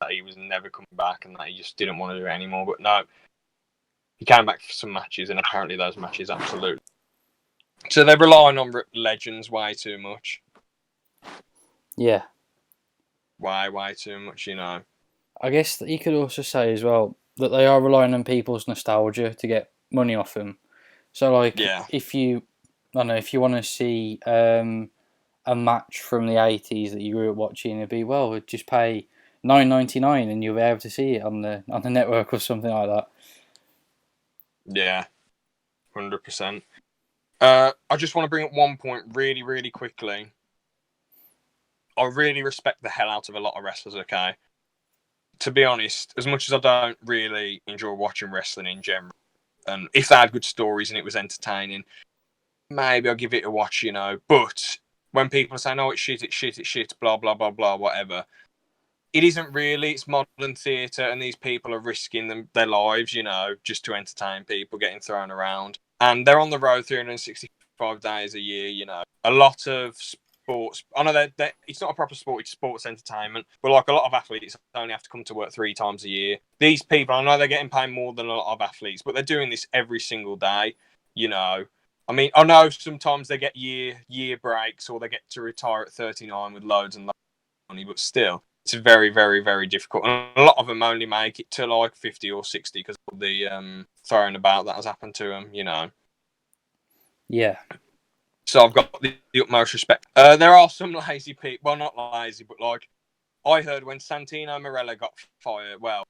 he was never coming back and that he just didn't want to do it anymore. But no, he came back for some matches, and apparently those matches absolutely. So they're relying on legends way too much. Yeah. Way too much, I guess that you could also say as well that they are relying on people's nostalgia to get money off them. So if you want to see a match from the 80s that you grew up watching, it'd be just pay $9.99 and you'll be able to see it on the network or something like that. Yeah, 100%. I just want to bring up one point really, really quickly. I really respect the hell out of a lot of wrestlers, okay? to be honest, as much as I don't really enjoy watching wrestling in general, and if they had good stories and it was entertaining, maybe I'll give it a watch, you know. But when people are saying, "Oh, it's shit, it's shit, it's shit," blah blah blah blah, whatever, it isn't really. It's modern theatre, and these people are risking their lives, you know, just to entertain people getting thrown around. And they're on the road 365 days a year, you know. A lot of sports. I know that it's not a proper sport; it's sports entertainment. But like a lot of athletes only have to come to work 3 times a year. These people, I know they're getting paid more than a lot of athletes, but they're doing this every single day, you know. I mean, I know sometimes they get year breaks or they get to retire at 39 with loads and loads of money, but still, it's very, very, very difficult. And a lot of them only make it to like 50 or 60 because of the throwing about that has happened to them, you know. Yeah. So I've got the utmost respect. There are some lazy people. Well, not lazy, but like I heard when Santino Marella got fired, well,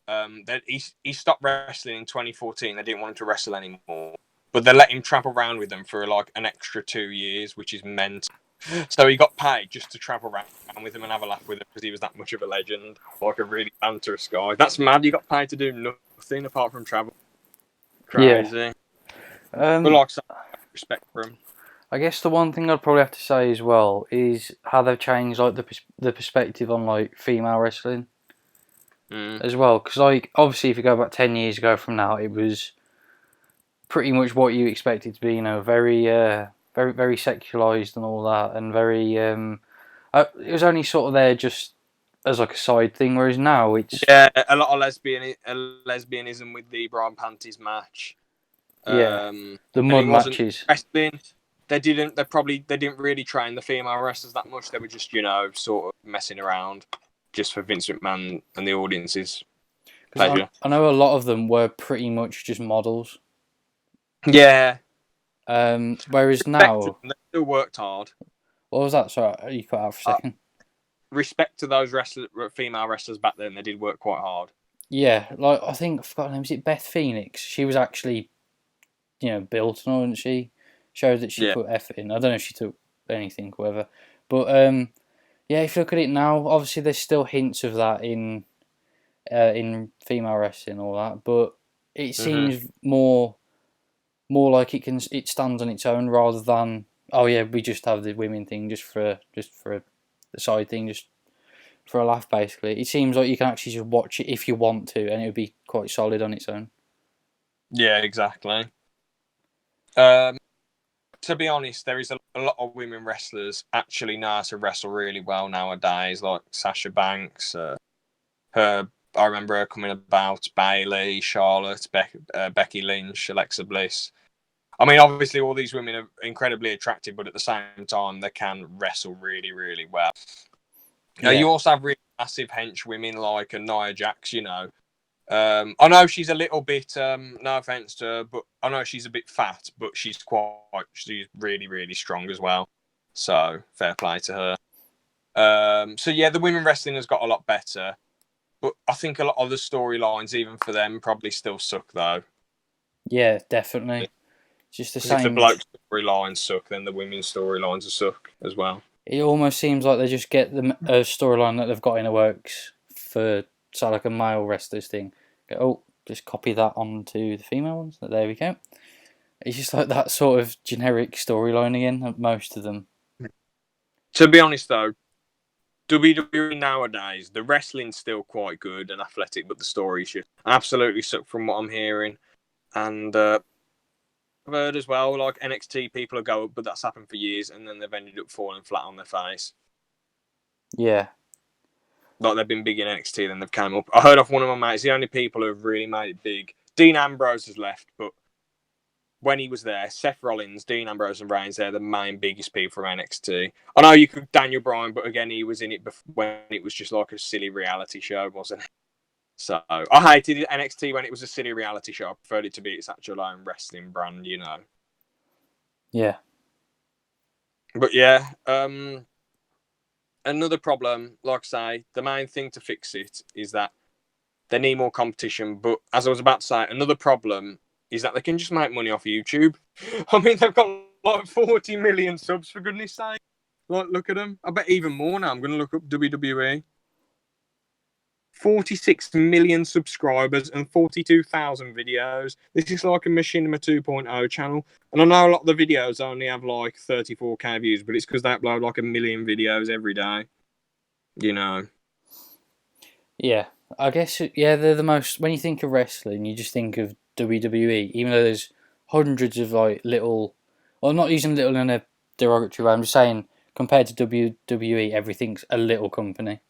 that he stopped wrestling in 2014. They didn't want him to wrestle anymore. But they let him travel around with them for like an extra 2 years, which is mental. So he got paid just to travel around with him and have a laugh with him because he was that much of a legend, like a really banterous guy. That's mad. You got paid to do nothing apart from travel. Crazy. Yeah. But like, so, respect for him. I guess the one thing I'd probably have to say as well is how they've changed like the perspective on like female wrestling as well. Because like obviously, if you go back 10 years ago from now, it was pretty much what you expected to be. You know, very very sexualized and all that, and very. It was only sort of there just as like a side thing, whereas now it's a lot of lesbianism with the bra and panties match. The and mud it wasn't matches. wrestling. They didn't really train the female wrestlers that much. They were just, you know, sort of messing around just for Vince McMahon and the audience's pleasure. I know a lot of them were pretty much just models. Yeah. Whereas now, they still worked hard. what was that? Sorry, you cut out for a second. Respect to those female wrestlers back then. They did work quite hard. Yeah, like I think I forgot her name. Was it Beth Phoenix? She was actually, you know, built and all, and she showed that she put effort in. I don't know if she took anything, or whatever. But yeah, if you look at it now, obviously there's still hints of that in female wrestling and all that, but it seems more like it stands on its own rather than, oh yeah, we just have the women thing just for a side thing, just for a laugh, basically. It seems like you can actually just watch it if you want to, and it would be quite solid on its own. Yeah, exactly. To be honest, there is a lot of women wrestlers actually know how to wrestle really well nowadays, like Sasha Banks. I remember her coming about, Bayley, Charlotte, Becky Lynch, Alexa Bliss. I mean, obviously, all these women are incredibly attractive, but at the same time, they can wrestle really, really well. Yeah. You also have really massive hench women like Nia Jax, you know. I know she's a little bit, no offense to her, but I know she's a bit fat, but she's really, really strong as well. So, fair play to her. So, yeah, the women wrestling has got a lot better. But I think a lot of the storylines, even for them, probably still suck, though. Yeah, definitely. Just the same. If the bloke storylines suck, then the women's storylines will suck as well. It almost seems like they just get a storyline that they've got in the works for, say, like a male wrestlers thing. Go, oh, just copy that onto the female ones. There we go. It's just like that sort of generic storyline again, most of them. To be honest, though, WWE nowadays, the wrestling's still quite good and athletic, but the story should absolutely suck from what I'm hearing. And I've heard as well, like NXT people will go up, but that's happened for years, and then they've ended up falling flat on their face. Yeah. Like they've been big in NXT, then they've come up. I heard off one of my mates, the only people who have really made it big, Dean Ambrose has left, but when he was there, Seth Rollins, Dean Ambrose, and Reigns, they're the main biggest people from NXT. I know you could Daniel Bryan, but again, he was in it when it was just like a silly reality show, wasn't it? So I hated NXT when it was a silly reality show. I preferred it to be its actual own wrestling brand, you know. Yeah. But yeah, another problem, like I say, the main thing to fix it is that they need more competition. But as I was about to say, another problem is that they can just make money off YouTube. I mean, they've got like 40 million subs, for goodness sake. Like, look at them. I bet even more now. I'm going to look up WWE. 46 million subscribers and 42,000 videos. This is like a Machinima 2.0 channel. And I know a lot of the videos only have like 34k views, but it's because they upload like 1 million videos every day. You know. Yeah, I guess yeah they're the most. When you think of wrestling, you just think of WWE, even though there's hundreds of like little. Well, I'm not using little in a derogatory way. I'm just saying compared to WWE, everything's a little company.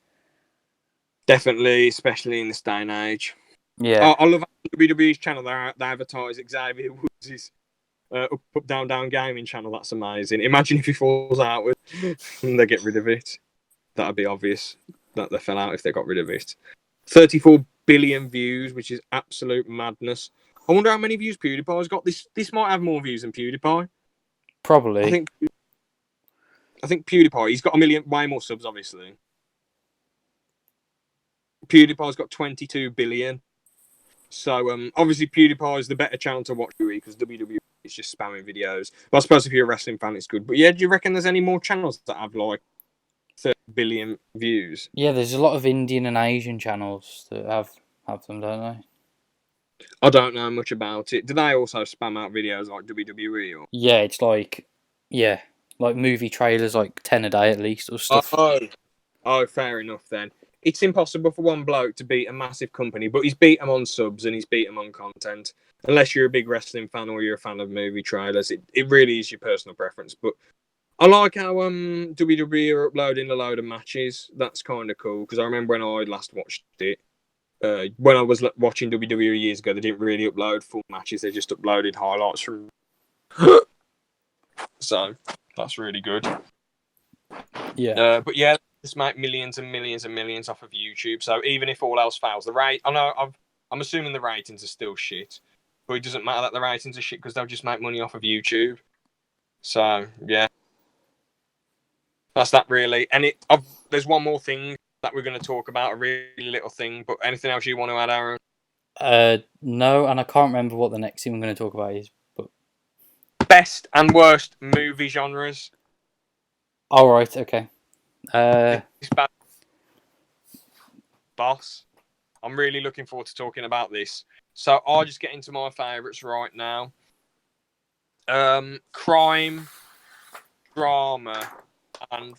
Definitely, especially in this day and age. Yeah, I love WWE's channel. They advertise Xavier Woods' up, down, down gaming channel. That's amazing. Imagine if he falls out with and they get rid of it. That'd be obvious that they fell out if they got rid of it. 34 billion views, which is absolute madness. I wonder how many views PewDiePie's got. This might have more views than PewDiePie. probably. I think PewDiePie, he's got 1 million, way more subs, obviously. PewDiePie's got 22 billion. So, obviously, PewDiePie is the better channel to watch because WWE is just spamming videos. But I suppose if you're a wrestling fan, it's good. But yeah, do you reckon there's any more channels that have like 30 billion views? Yeah, there's a lot of Indian and Asian channels that have them, don't they? I don't know much about it. Do they also spam out videos like WWE or? Yeah, it's like like movie trailers, like 10 a day at least, or stuff. Oh, fair enough then. It's impossible for one bloke to beat a massive company, but he's beat them on subs and he's beat them on content. Unless you're a big wrestling fan or you're a fan of movie trailers, it really is your personal preference. But I like how WWE are uploading a load of matches. That's kind of cool because I remember when I last watched it. When I was watching WWE years ago, they didn't really upload full matches. They just uploaded highlights from. So that's really good. Yeah. But yeah, just make millions and millions and millions off of YouTube. So even if all else fails, I know I'm assuming the ratings are still shit, but it doesn't matter that the ratings are shit because they'll just make money off of YouTube. So yeah, that's that really. And there's one more thing that we're going to talk about, a really little thing. But anything else you want to add, Aaron? No, and I can't remember what the next thing I'm going to talk about is. But Best and worst movie genres. all right, okay. Boss. I'm really looking forward to talking about this. So I'll just get into my favourites right now. Crime, drama, and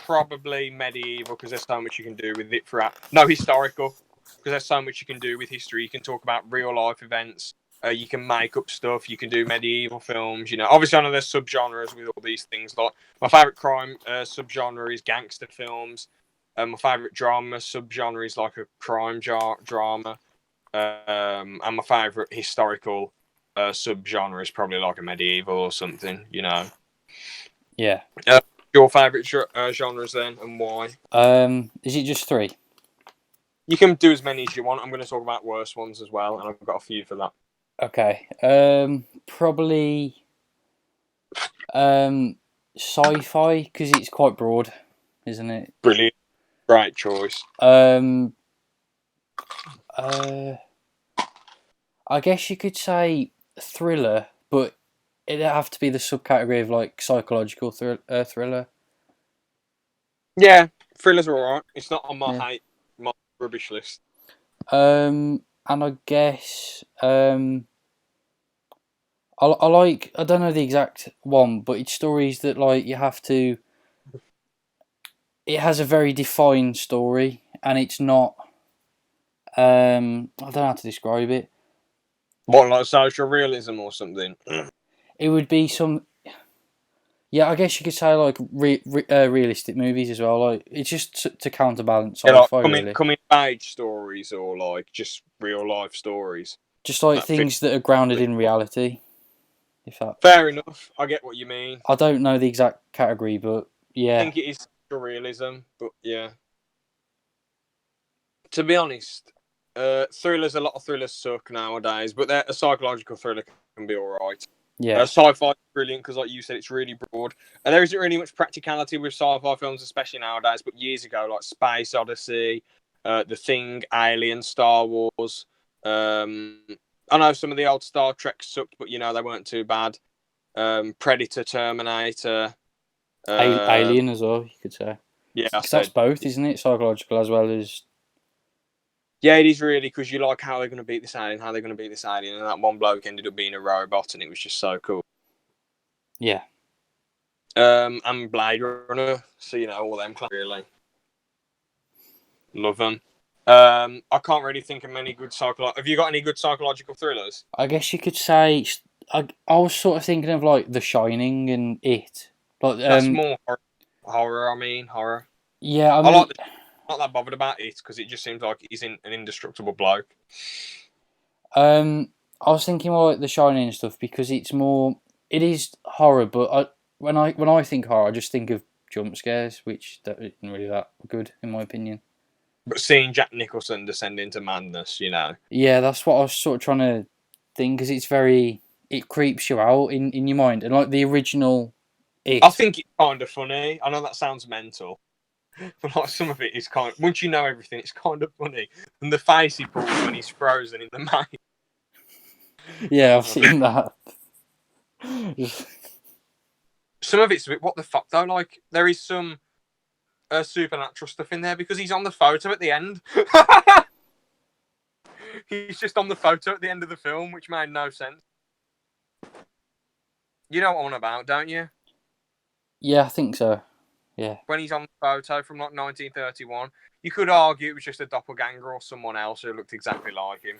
probably medieval because there's so much you can do with it throughout. No, historical because there's so much you can do with history. You can talk about real life events. You can make up stuff. You can do medieval films. You know, obviously I know there's subgenres with all these things. Like my favourite crime subgenre is gangster films. My favourite drama subgenre is like a crime drama. And my favourite historical subgenre is probably like a medieval or something, you know. Yeah. Your favourite genres then, and why? Is it just 3? You can do as many as you want. I'm going to talk about worse ones as well, and I've got a few for that. Okay. Probably sci-fi because it's quite broad, isn't it? Brilliant. Great choice. I guess you could say thriller, but it'd have to be the subcategory of like psychological thriller. Yeah, thrillers are alright. It's not on my my rubbish list. And I guess I like, I don't know the exact one, but it's stories that like you have to. It has a very defined story, and it's not. I don't know how to describe it. What, like social realism or something? It would be some. Yeah, I guess you could say like realistic movies as well. Like it's just to counterbalance sci-fi, really. Coming of age stories or like just real life stories. Just like things that are grounded in reality. If that. Fair enough. I get what you mean. I don't know the exact category, but yeah. I think it is realism, but yeah. To be honest, thrillers, a lot of thrillers suck nowadays, but a psychological thriller can be alright. Yeah. Sci-fi is brilliant because, like you said, it's really broad. And there isn't really much practicality with sci-fi films, especially nowadays. But years ago, like Space Odyssey, The Thing, Alien, Star Wars. I know some of the old Star Trek sucked, but you know they weren't too bad. Predator, Terminator, Alien as well, you could say. Yeah, because that's both, isn't it? Psychological as well as. Yeah, it is really, because you like how they're going to beat this alien, and that one bloke ended up being a robot, and it was just so cool. Yeah. And Blade Runner, so all them really love them. I can't really think of many good Have you got any good psychological thrillers? I guess you could say I was sort of thinking of like The Shining and It, but That's more horror. I mean, horror. yeah, I I mean, like not that bothered about it because it just seems like he's an indestructible bloke. I was thinking more like The Shining and stuff because it is horror, but when I think horror, I just think of jump scares, which isn't really that good in my opinion. But seeing Jack Nicholson descend into madness, Yeah, that's what I was sort of trying to think because it creeps you out in your mind, and like the original, I think it's kind of funny. I know that sounds mental, but like some of it is once you know everything, it's kind of funny. And the face he pulls when he's frozen in the maze. Yeah, I've seen that. Some of it's a bit what the fuck though. Like there is some supernatural stuff in there because he's on the photo at the end. He's just on the photo at the end of the film, which made no sense. You know what I'm on about, don't you? Yeah, I think so. Yeah. When he's on the photo from like 1931, you could argue it was just a doppelganger or someone else who looked exactly like him.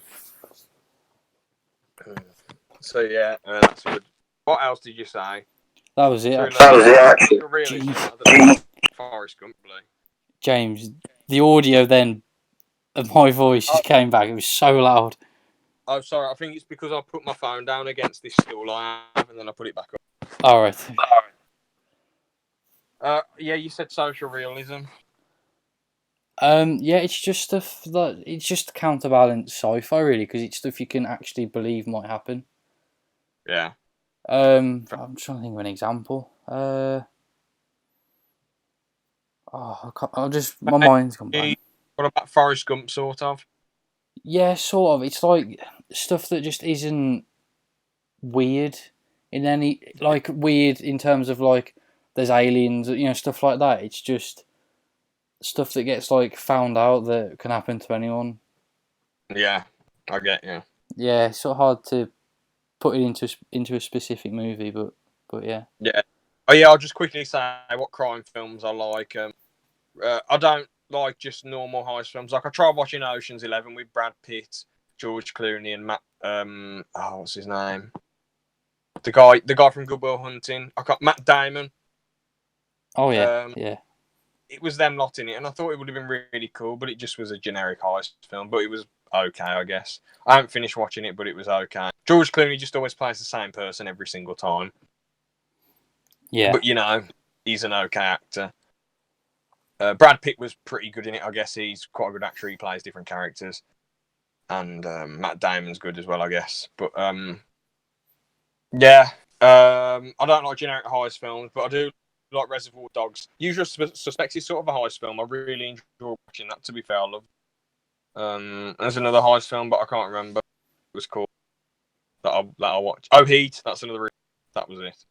So yeah, that's good. What else did you say? That was it. Really, Forrest Gump, James, the audio then of my voice just came back. It was so loud. Oh, sorry. I think it's because I put my phone down against this stool I have, and then I put it back up. All right. Yeah, you said social realism. Yeah, it's just stuff that it's just counterbalance sci-fi really because it's stuff you can actually believe might happen. Yeah. I'm trying to think of an example. My mind's gone blank. What about Forrest Gump, sort of? Yeah, sort of. It's like stuff that just isn't weird in any like weird in terms of like there's aliens, stuff like that. It's just stuff that gets like found out that can happen to anyone. Yeah, I get you. Yeah, it's sort of hard to put it into a specific movie, but yeah. Yeah. Oh yeah, I'll just quickly say what crime films I like. I don't like just normal heist films. Like I tried watching Ocean's 11 with Brad Pitt, George Clooney, and Matt. What's his name? The guy from Good Will Hunting. Matt Damon. Oh yeah, yeah. It was them lot in it, and I thought it would have been really cool, but it just was a generic heist film. But it was okay, I guess. I haven't finished watching it, but it was okay. George Clooney just always plays the same person every single time. Yeah. But he's an okay actor. Brad Pitt was pretty good in it. I guess he's quite a good actor. He plays different characters, and Matt Damon's good as well, I guess. But yeah, I don't like generic heist films, but I do like Reservoir Dogs. Usual Suspects is sort of a heist film. I really enjoy watching that. To be fair, I love. There's another heist film, but I can't remember. It was called that I watched. Oh, Heat. That's another. That was it.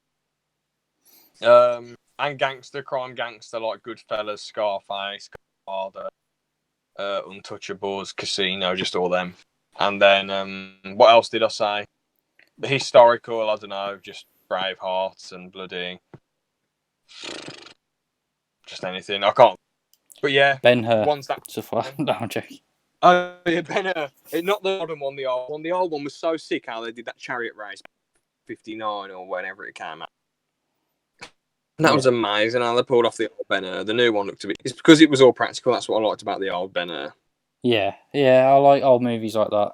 And crime gangster like Goodfellas, Scarface, Godfather, Untouchables, Casino, just all them. And then what else did I say? The historical, I don't know, just Braveheart and bloody just anything. I can't. But yeah, Ben-Hur. one's that. No, I'm joking. Oh yeah, Ben-Hur. Not the modern one, the old one. The old one was so sick how they did that chariot race, 59 or whenever it came out. And that was amazing how they pulled off the old Ben-Hur. The new one looked a bit. It's because it was all practical. That's what I liked about the old Ben-Hur. Yeah, I like old movies like that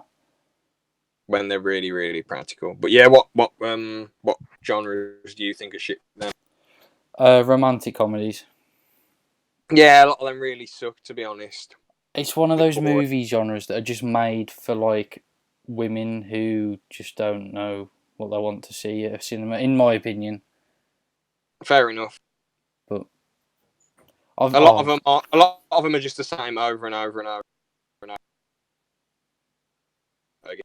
when they're really, really practical. But yeah, what genres do you think are shit then? Romantic comedies. Yeah, a lot of them really suck, to be honest. It's one of those movie genres that are just made for like women who just don't know what they want to see at a cinema, in my opinion. Fair enough. But a lot of them are just the same over and over and over and over again,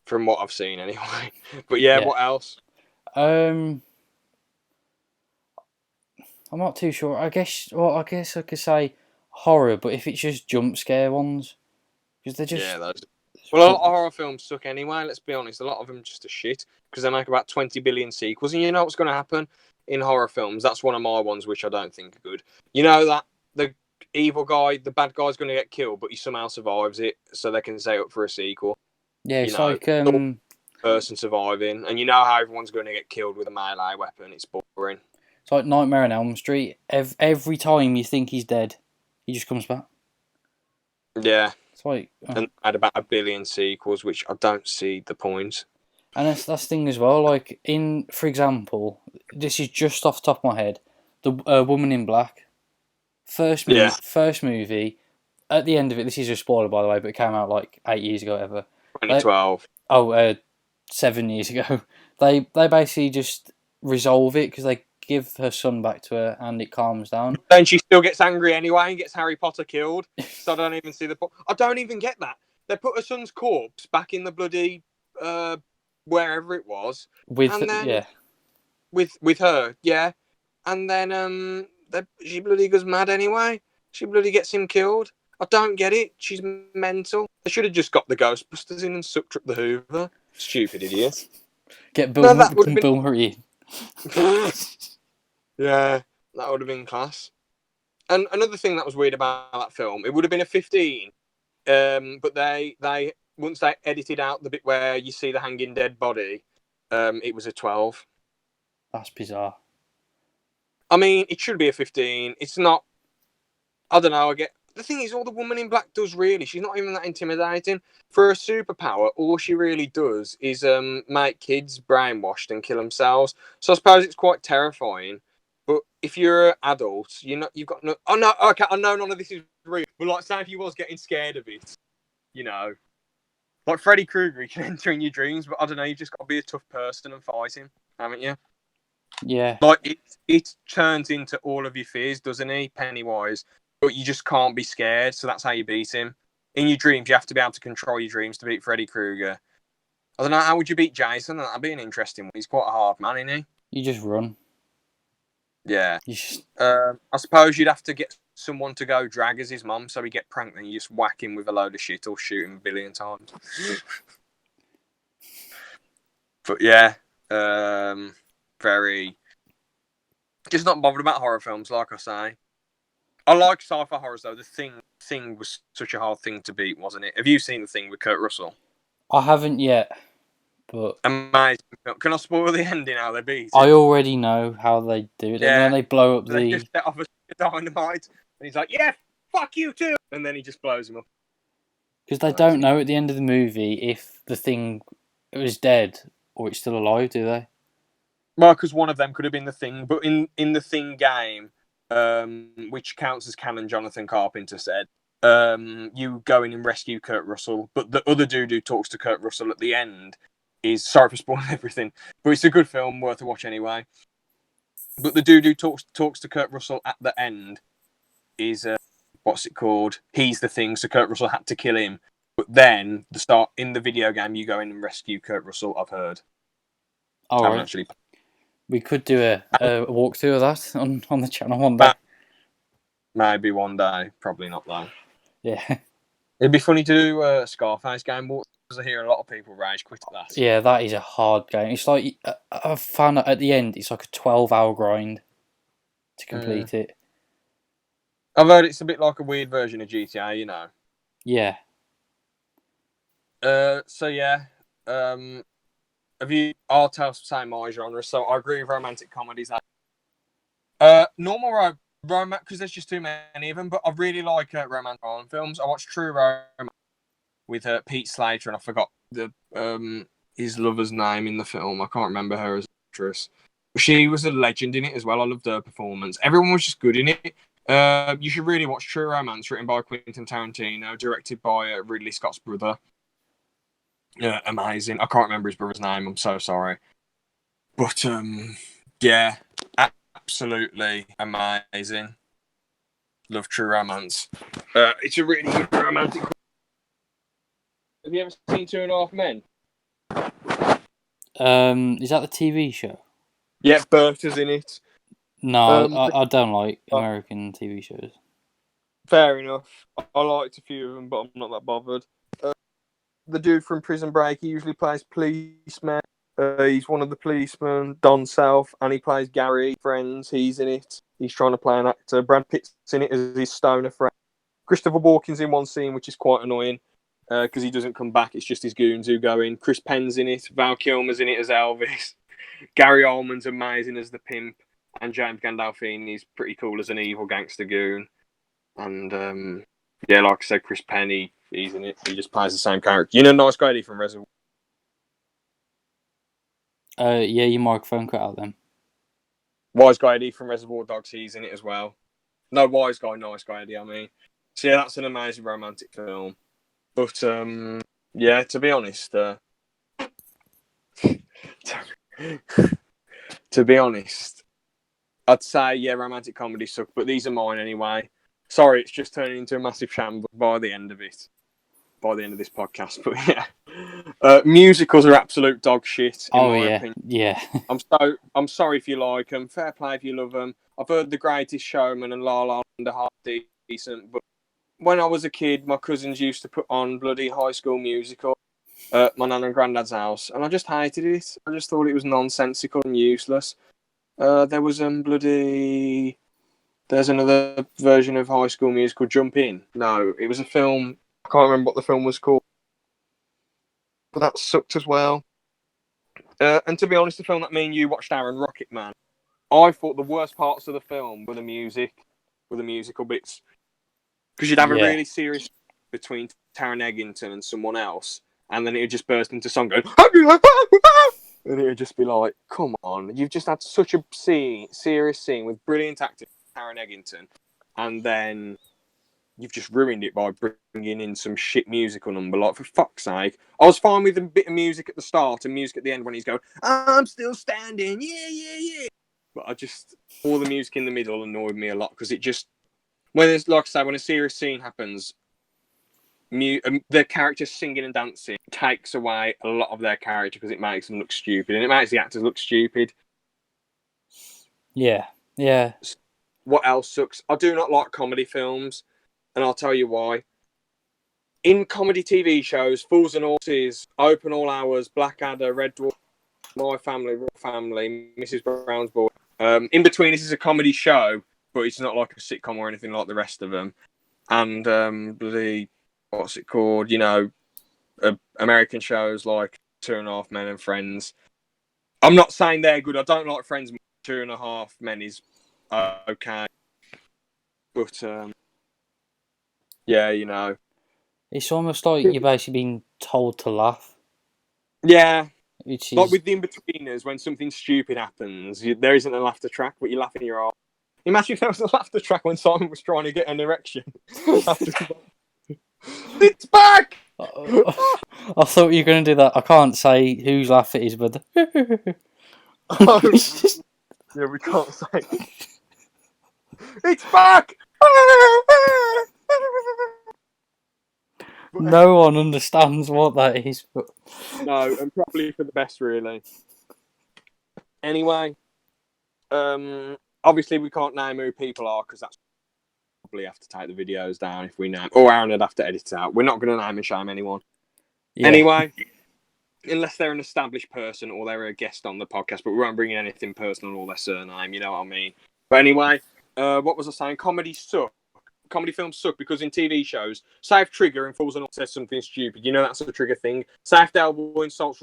from what I've seen anyway. But yeah, what else? I'm not too sure. I guess I could say horror, but if it's just jump scare ones. because they're just. Yeah, those. Well, a lot of horror films suck anyway. Let's be honest. A lot of them just a shit because they make about 20 billion sequels, and you know what's going to happen in horror films. That's one of my ones which I don't think are good. You know that the evil guy, the bad guy's going to get killed, but he somehow survives it, so they can set up for a sequel. Yeah, You it's know, like person surviving, and you know how everyone's going to get killed with a melee weapon. It's boring. it's like Nightmare on Elm Street. Every time you think he's dead, he just comes back. Yeah, It's like, and had about a billion sequels, which I don't see the point. and that's the thing as well. Like for example, this is just off the top of my head. The Woman in Black, Yeah, first movie. At the end of it, this is a spoiler by the way, but it came out like 8 years ago, ever. 2012. 7 years ago. They basically just resolve it because they give her son back to her and it calms down. Then she still gets angry anyway and gets Harry Potter killed. So I don't even see the point. I don't even get that. They put her son's corpse back in the bloody wherever it was, With and then yeah, with her, yeah, and then she bloody goes mad anyway. She bloody gets him killed. I don't get it. She's mental. They should have just got the Ghostbusters in and sucked up the Hoover. Stupid idiot. get No, that would have been. Bill Murray in. Yeah, that would have been class. And another thing that was weird about that film, it would have been a 15, but they once they edited out the bit where you see the hanging dead body, it was a 12. That's bizarre. I mean, it should be a 15. It's not. I don't know. The thing is, all the Woman in Black does really, she's not even that intimidating. For her superpower, all she really does is make kids brainwashed and kill themselves. So I suppose it's quite terrifying. But if you're an adult, you've got no. Oh no, okay, I know none of this is real. But like, say if you was getting scared of it, you know, like Freddy Krueger, he can enter in your dreams. But I don't know, you've just got to be a tough person and fight him, haven't you? Yeah. Like it turns into all of your fears, doesn't he, Pennywise? But you just can't be scared, so that's how you beat him. In your dreams, you have to be able to control your dreams to beat Freddy Krueger. I don't know, how would you beat Jason? That'd be an interesting one. He's quite a hard man, isn't he? You just run. Yeah. You just... I suppose you'd have to get someone to go drag as his mum, so he get pranked, and you just whack him with a load of shit or shoot him a billion times. But yeah, very... Just not bothered about horror films, like I say. I like sci-fi horrors though. The Thing was such a hard thing to beat, wasn't it? Have you seen The Thing with Kurt Russell? I haven't yet, but Amazing. Can I spoil the ending? How they beat it? I already know how they do it. Yeah. And when they blow up They just set off a dynamite, and he's like, "Yeah, fuck you too," and then he just blows him up. because they don't know at the end of the movie if the Thing was dead or it's still alive, do they? Well, because one of them could have been the Thing, but in the Thing game, which counts as canon, Jonathan Carpenter said, you go in and rescue Kurt Russell, but the other dude who talks to Kurt Russell at the end is, sorry for spoiling everything, but it's a good film, worth a watch anyway. But the dude who talks to Kurt Russell at the end is what's it called? He's the Thing, so Kurt Russell had to kill him. But then in the video game, you go in and rescue Kurt Russell. I've heard. All right. Actually. We could do a walkthrough of that on the channel one day. Maybe one day. Probably not though. Yeah. It'd be funny to do a Scarface game walk, because I hear a lot of people rage quit at that. Yeah, that is a hard game. It's like, I've found out at the end, it's like a 12-hour grind to complete it. I've heard it's a bit like a weird version of GTA, you know. Yeah. So yeah. I'll tell say my genre, so I agree with romantic comedies. Normal romance, because there's just too many of them, but I really like romantic films. I watched True Romance with Pete Slater, and I forgot his lover's name in the film. I can't remember her as an actress. She was a legend in it as well. I loved her performance. Everyone was just good in it. You should really watch True Romance, written by Quentin Tarantino, directed by Ridley Scott's brother. Yeah, amazing. I can't remember his brother's name. I'm so sorry. But yeah, absolutely amazing. Love True Romance. It's a really good romantic. Have you ever seen 2.5 Men? Is that the TV show? Yeah, Bertha's in it. No, I don't like American TV shows. Fair enough. I liked a few of them, but I'm not that bothered. The dude from Prison Break, he usually plays policeman. He's one of the policemen, Don South, and he plays Gary. Friends, he's in it. He's trying to play an actor. Brad Pitt's in it as his stoner friend. Christopher Walken's in one scene, which is quite annoying because he doesn't come back. It's just his goons who go in. Chris Penn's in it. Val Kilmer's in it as Elvis. Gary Oldman's amazing as the pimp. And James Gandolfini's pretty cool as an evil gangster goon. And yeah, like I said, Chris Penn, he's in it. He just plays the same character. You know, Nice Guy from Reservoir. Yeah, your microphone cut out then. Wise Guy Eddie from Reservoir Dogs, he's in it as well. No, Wise Guy, Nice Guy Eddie, I mean. So yeah, that's an amazing romantic film. But yeah, to be honest, to be honest, I'd say yeah, romantic comedies suck, but these are mine anyway. Sorry, it's just turning into a massive shambles by the end of it. By the end of this podcast, but yeah, musicals are absolute dog shit in my opinion. Yeah. I'm sorry if you like them. Fair play if you love them. I've heard The Greatest Showman and La La Land are half decent, but when I was a kid, my cousins used to put on bloody High School Musical at my nan and granddad's house, and I just hated it. I just thought it was nonsensical and useless. There was there's another version of High School Musical, Jump In. No, it was a film. I can't remember what the film was called, but that sucked as well. And to be honest, the film that me and you watched, Aaron, Rocket Man, I thought the worst parts of the film were the musical bits, because you'd have a really serious between Taron Egerton and someone else, and then it would just burst into song going, and it would just be like, come on, you've just had such a serious scene with brilliant acting, Taron Egerton, and then you've just ruined it by bringing in some shit musical number. Like, for fuck's sake. I was fine with a bit of music at the start and music at the end when he's going, I'm still standing, yeah. But all the music in the middle annoyed me a lot, because it just, when it's, like I say, when a serious scene happens, the characters singing and dancing takes away a lot of their character, because it makes them look stupid, and it makes the actors look stupid. Yeah. What else sucks? I do not like comedy films. And I'll tell you why. In comedy TV shows, Fools and Horses, Open All Hours, Blackadder, Red Dwarf, My Family, Royal Family, Mrs. Brown's Boy. In between, this is a comedy show, but it's not like a sitcom or anything like the rest of them. And what's it called? You know, American shows like Two and a Half Men and Friends. I'm not saying they're good. I don't like Friends. Two and a Half Men is okay, but yeah, you know. It's almost like you're basically being told to laugh. Yeah. Which is... Like with the in-betweeners, when something stupid happens, there isn't a laughter track, but you're laughing your arse. Imagine if there was a laughter track when Simon was trying to get an erection. It's back! I thought you were going to do that. I can't say whose laugh it is, but... Yeah, we can't say. It's back! No one understands what that is. But... No, and probably for the best, really. Anyway, obviously we can't name who people are, because that's probably have to take the videos down if we name. Or Aaron would have to edit it out. We're not going to name and shame anyone. Yeah. Anyway, unless they're an established person or they're a guest on the podcast, but we won't bring in anything personal or their surname, you know what I mean? But anyway, what was I saying? Comedy suck. Comedy films suck because in TV shows, say if Trigger and Fools and All says something stupid, you know that's a Trigger thing. Say if Del Boy insults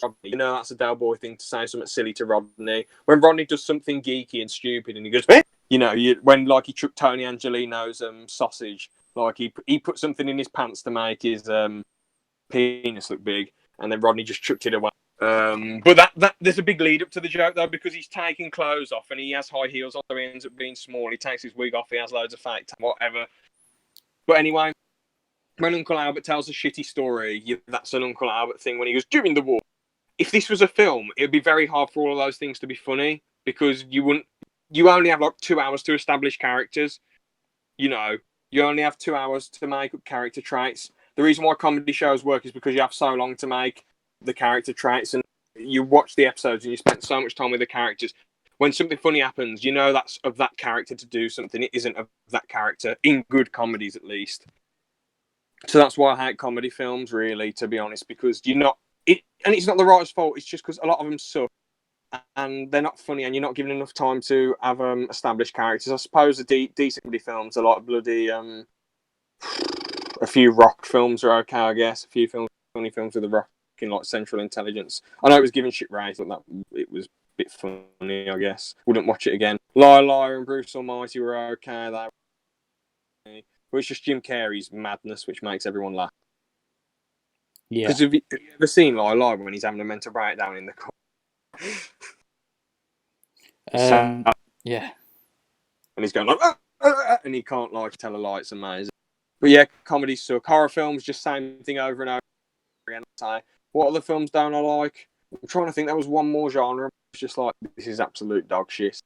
Rodney, you know that's a Del Boy thing to say something silly to Rodney. When Rodney does something geeky and stupid and he goes, eh? You know, when like he took Tony Angelino's sausage, like he put something in his pants to make his penis look big, and then Rodney just chucked it away. But that there's a big lead up to the joke though, because he's taking clothes off and he has high heels on, so he ends up being small. He takes his wig off, he has loads of fake tan, whatever. But anyway, when Uncle Albert tells a shitty story, that's an Uncle Albert thing. When he goes during the war, if this was a film, it'd be very hard for all of those things to be funny, because you only have like 2 hours to establish characters. You know, you only have 2 hours to make up character traits. The reason why comedy shows work is because you have so long to make the character traits, and you watch the episodes and you spend so much time with the characters. when something funny happens, you know that's of that character to do something. It isn't of that character, in good comedies at least. So that's why I hate comedy films, really, to be honest, because you're not... and it's not the writer's fault, it's just because a lot of them suck. And they're not funny, and you're not given enough time to have established characters. I suppose the decent comedy films are like bloody... a few rock films are okay, I guess. A few funny films with the rock in like Central Intelligence. I know it was given shit ratings, but it was a bit funny, I guess. Wouldn't watch it again. Liar and Bruce Almighty were okay. But it's just Jim Carrey's madness which makes everyone laugh. Yeah. Because have you ever seen Liar when he's having a mental breakdown in the car? Yeah. And he's going like, and he can't like tell a lie. It's amazing. But yeah, comedy suck. Horror films, just same thing over and over again. What other films don't I like? I'm trying to think. There was one more genre. It's just like, this is absolute dog shit.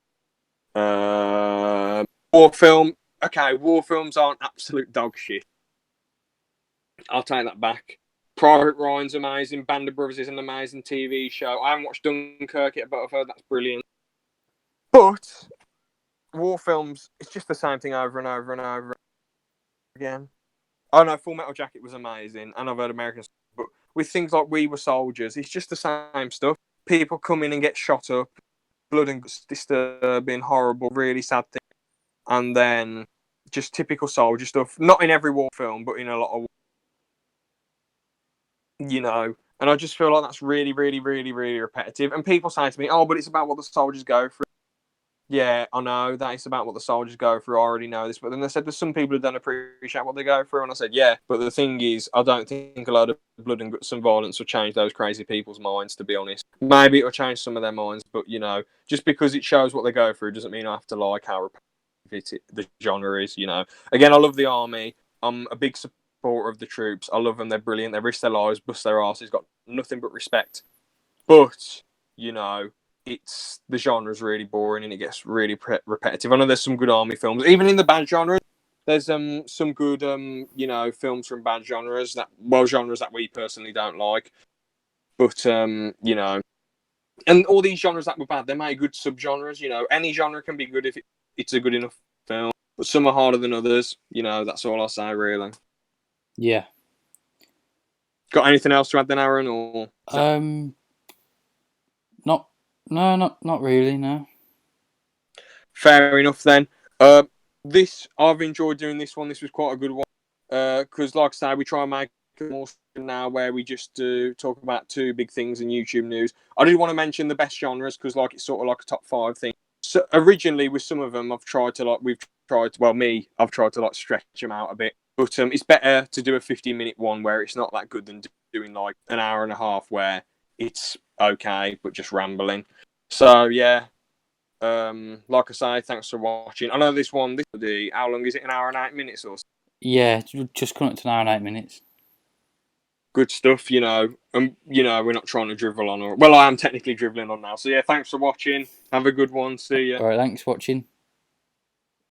War film. Okay, war films aren't absolute dog shit. I'll take that back. Private Ryan's amazing. Band of Brothers is an amazing TV show. I haven't watched Dunkirk yet, but I've heard that's brilliant. But war films, it's just the same thing over and over and over again. Oh no, Full Metal Jacket was amazing, and I've heard American stuff, but with things like We Were Soldiers, it's just the same stuff. People come in and get shot up, blood and guts, disturbing, horrible, really sad thing, and then just typical soldier stuff. Not in every war film, but in a lot of, and I just feel like that's really, really, really, really repetitive. And people say to me, "Oh, but it's about what the soldiers go through." Yeah, I know that it's about what the soldiers go through. I already know this. But then they said there's some people who don't appreciate what they go through. And I said, yeah. But the thing is, I don't think a lot of blood and guts and violence will change those crazy people's minds, to be honest. Maybe it'll change some of their minds. But, just because it shows what they go through doesn't mean I have to like how repetitive the genre is, Again, I love the army. I'm a big supporter of the troops. I love them. They're brilliant. They risk their lives, bust their asses, got nothing but respect. But, it's the genre's really boring and it gets really repetitive. I know there's some good army films, even in the bad genre. There's some good films from bad genres genres that we personally don't like. But and all these genres that were bad, they make good subgenres. Any genre can be good if it's a good enough film. But some are harder than others. That's all I'll say, really. Yeah. Got anything else to add then, Aaron? Or not really. No. Fair enough then. I've enjoyed doing this one. This was quite a good one. Because, like I say, we try and make it more now where we just talk about two big things in YouTube news. I did want to mention the best genres because, it's sort of like a top 5 thing. So originally, with some of them, I've tried to stretch them out a bit. But it's better to do a 15-minute one where it's not that good than doing like an hour and a half where it's okay but just rambling. So yeah. Like I say, thanks for watching. I know this one, how long is it? An hour and 8 minutes or so? Yeah, just coming up to an hour and 8 minutes. Good stuff, we're not trying to drivel on. Well, I am technically driveling on now. So yeah, thanks for watching. Have a good one. See ya. All right, thanks for watching.